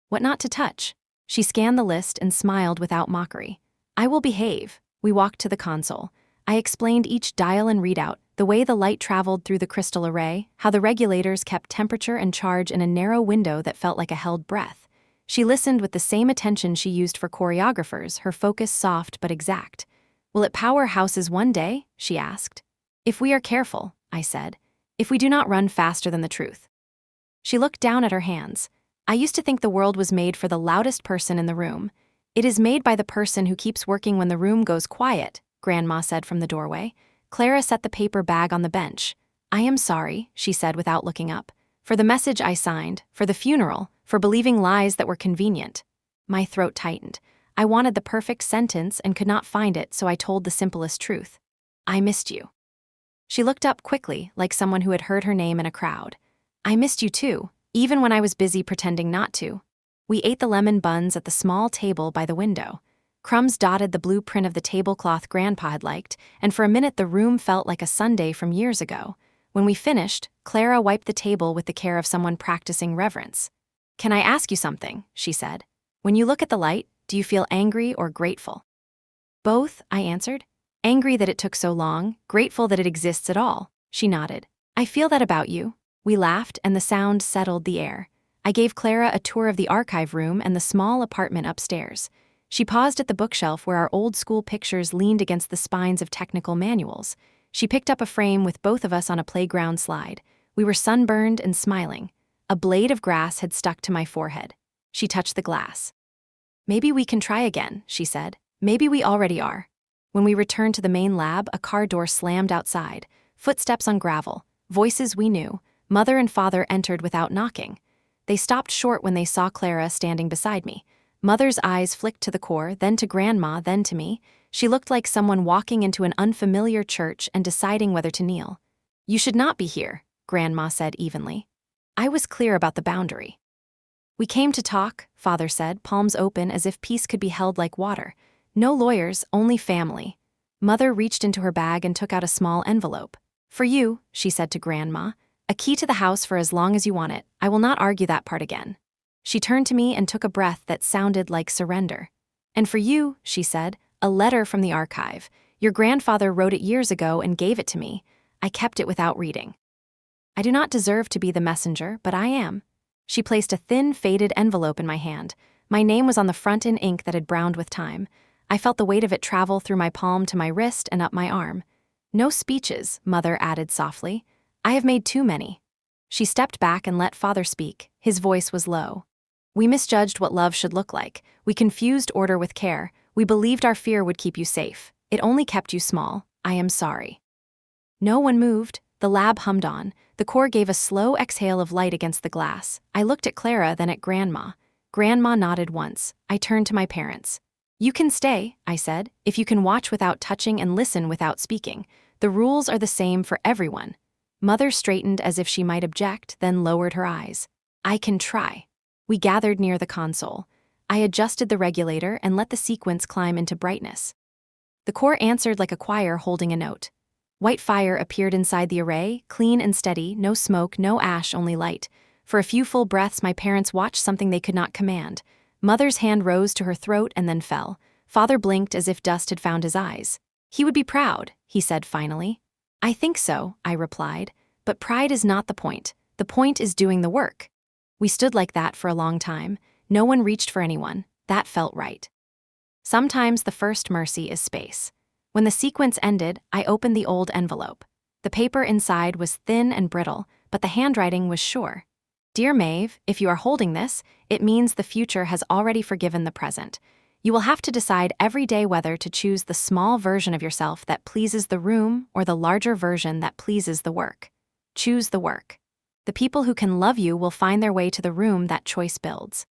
What not to touch? She scanned the list and smiled without mockery. I will behave. We walked to the console. I explained each dial and readout, the way the light traveled through the crystal array, how the regulators kept temperature and charge in a narrow window that felt like a held breath. She listened with the same attention she used for choreographers, her focus soft but exact. Will it power houses one day? She asked. If we are careful, I said. If we do not run faster than the truth. She looked down at her hands. I used to think the world was made for the loudest person in the room. It is made by the person who keeps working when the room goes quiet, Grandma said from the doorway. Clara set the paper bag on the bench. I am sorry, she said without looking up. For the message I signed, for the funeral, for believing lies that were convenient. My throat tightened. I wanted the perfect sentence and could not find it, so I told the simplest truth. I missed you. She looked up quickly, like someone who had heard her name in a crowd. I missed you too, even when I was busy pretending not to. We ate the lemon buns at the small table by the window. Crumbs dotted the blueprint of the tablecloth Grandpa had liked, and for a minute the room felt like a Sunday from years ago. When we finished, Clara wiped the table with the care of someone practicing reverence. Can I ask you something? She said. When you look at the light, do you feel angry or grateful? Both, I answered. Angry that it took so long, grateful that it exists at all. She nodded. I feel that about you. We laughed and the sound settled the air. I gave Clara a tour of the archive room and the small apartment upstairs. She paused at the bookshelf where our old school pictures leaned against the spines of technical manuals. She picked up a frame with both of us on a playground slide. We were sunburned and smiling. A blade of grass had stuck to my forehead. She touched the glass. Maybe we can try again, she said. Maybe we already are. When we returned to the main lab, a car door slammed outside. Footsteps on gravel. Voices we knew. Mother and father entered without knocking. They stopped short when they saw Clara standing beside me. Mother's eyes flicked to the core, then to Grandma, then to me. She looked like someone walking into an unfamiliar church and deciding whether to kneel. You should not be here, Grandma said evenly. I was clear about the boundary. We came to talk, Father said, palms open as if peace could be held like water. No lawyers, only family. Mother reached into her bag and took out a small envelope. For you, she said to Grandma, a key to the house for as long as you want it. I will not argue that part again. She turned to me and took a breath that sounded like surrender. And for you, she said, a letter from the archive. Your grandfather wrote it years ago and gave it to me. I kept it without reading. I do not deserve to be the messenger, but I am. She placed a thin, faded envelope in my hand. My name was on the front in ink that had browned with time. I felt the weight of it travel through my palm to my wrist and up my arm. No speeches, Mother added softly. I have made too many. She stepped back and let Father speak. His voice was low. We misjudged what love should look like. We confused order with care. We believed our fear would keep you safe. It only kept you small. I am sorry. No one moved. The lab hummed on. The core gave a slow exhale of light against the glass. I looked at Clara, then at Grandma. Grandma nodded once. I turned to my parents. You can stay, I said, if you can watch without touching and listen without speaking. The rules are the same for everyone. Mother straightened as if she might object, then lowered her eyes. I can try. We gathered near the console. I adjusted the regulator and let the sequence climb into brightness. The core answered like a choir holding a note. White fire appeared inside the array, clean and steady, no smoke, no ash, only light. For a few full breaths, my parents watched something they could not command. Mother's hand rose to her throat and then fell. Father blinked as if dust had found his eyes. He would be proud, he said finally. I think so, I replied. But pride is not the point. The point is doing the work. We stood like that for a long time. No one reached for anyone. That felt right. Sometimes the first mercy is space. When the sequence ended, I opened the old envelope. The paper inside was thin and brittle, but the handwriting was sure. Dear Maeve, if you are holding this, it means the future has already forgiven the present. You will have to decide every day whether to choose the small version of yourself that pleases the room or the larger version that pleases the work. Choose the work. The people who can love you will find their way to the room that choice builds.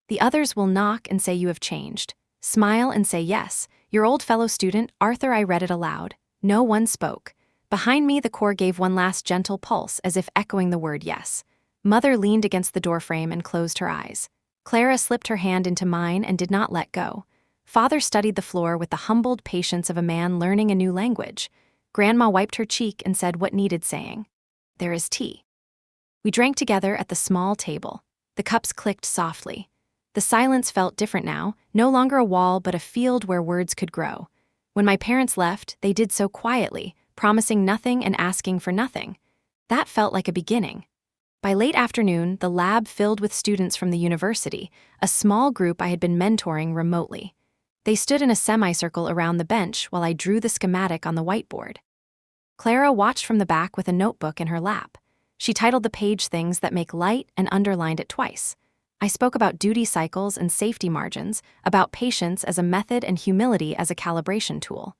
The others will knock and say you have changed. Smile and say yes. Your old fellow student, Arthur. I read it aloud. No one spoke. Behind me, the core gave one last gentle pulse, as if echoing the word yes. Mother leaned against the doorframe and closed her eyes. Clara slipped her hand into mine and did not let go. Father studied the floor with the humbled patience of a man learning a new language. Grandma wiped her cheek and said what needed saying. There is tea. We drank together at the small table. The cups clicked softly. The silence felt different now, no longer a wall but a field where words could grow. When my parents left, they did so quietly, promising nothing and asking for nothing. That felt like a beginning. By late afternoon, the lab filled with students from the university, a small group I had been mentoring remotely. They stood in a semicircle around the bench while I drew the schematic on the whiteboard. Clara watched from the back with a notebook in her lap. She titled the page Things That Make Light and underlined it twice. I spoke about duty cycles and safety margins, about patience as a method and humility as a calibration tool.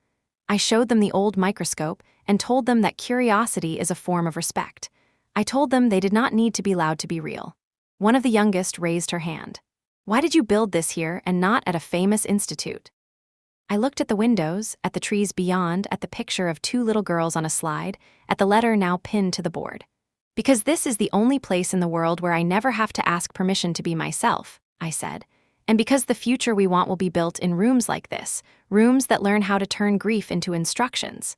I showed them the old microscope and told them that curiosity is a form of respect. I told them they did not need to be loud to be real. One of the youngest raised her hand. Why did you build this here and not at a famous institute? I looked at the windows, at the trees beyond, at the picture of two little girls on a slide, at the letter now pinned to the board. Because this is the only place in the world where I never have to ask permission to be myself, I said. And because the future we want will be built in rooms like this, rooms that learn how to turn grief into instructions.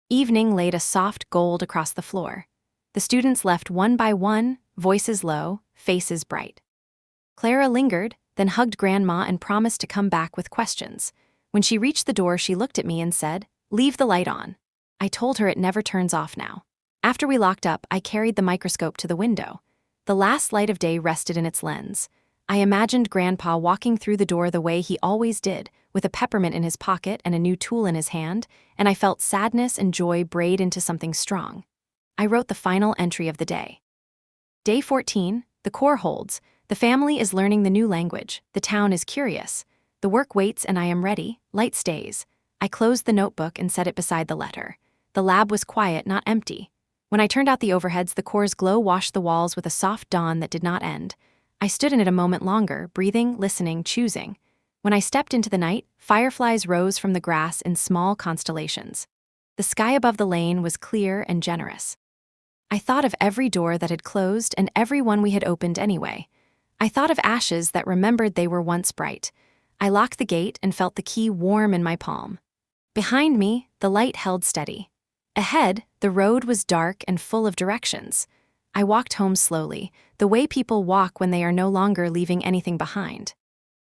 Evening laid a soft gold across the floor. The students left one by one, voices low, faces bright. Clara lingered, then hugged Grandma and promised to come back with questions. When she reached the door, she looked at me and said, "Leave the light on." I told her it never turns off now. After we locked up, I carried the microscope to the window. The last light of day rested in its lens. I imagined Grandpa walking through the door the way he always did, with a peppermint in his pocket and a new tool in his hand, and I felt sadness and joy braid into something strong. I wrote the final entry of the day. Day 14, the core holds. The family is learning the new language. The town is curious. The work waits and I am ready. Light stays. I closed the notebook and set it beside the letter. The lab was quiet, not empty. When I turned out the overheads, the core's glow washed the walls with a soft dawn that did not end. I stood in it a moment longer, breathing, listening, choosing. When I stepped into the night, fireflies rose from the grass in small constellations. The sky above the lane was clear and generous. I thought of every door that had closed and every one we had opened anyway. I thought of ashes that remembered they were once bright. I locked the gate and felt the key warm in my palm. Behind me, the light held steady. Ahead, the road was dark and full of directions. I walked home slowly, the way people walk when they are no longer leaving anything behind.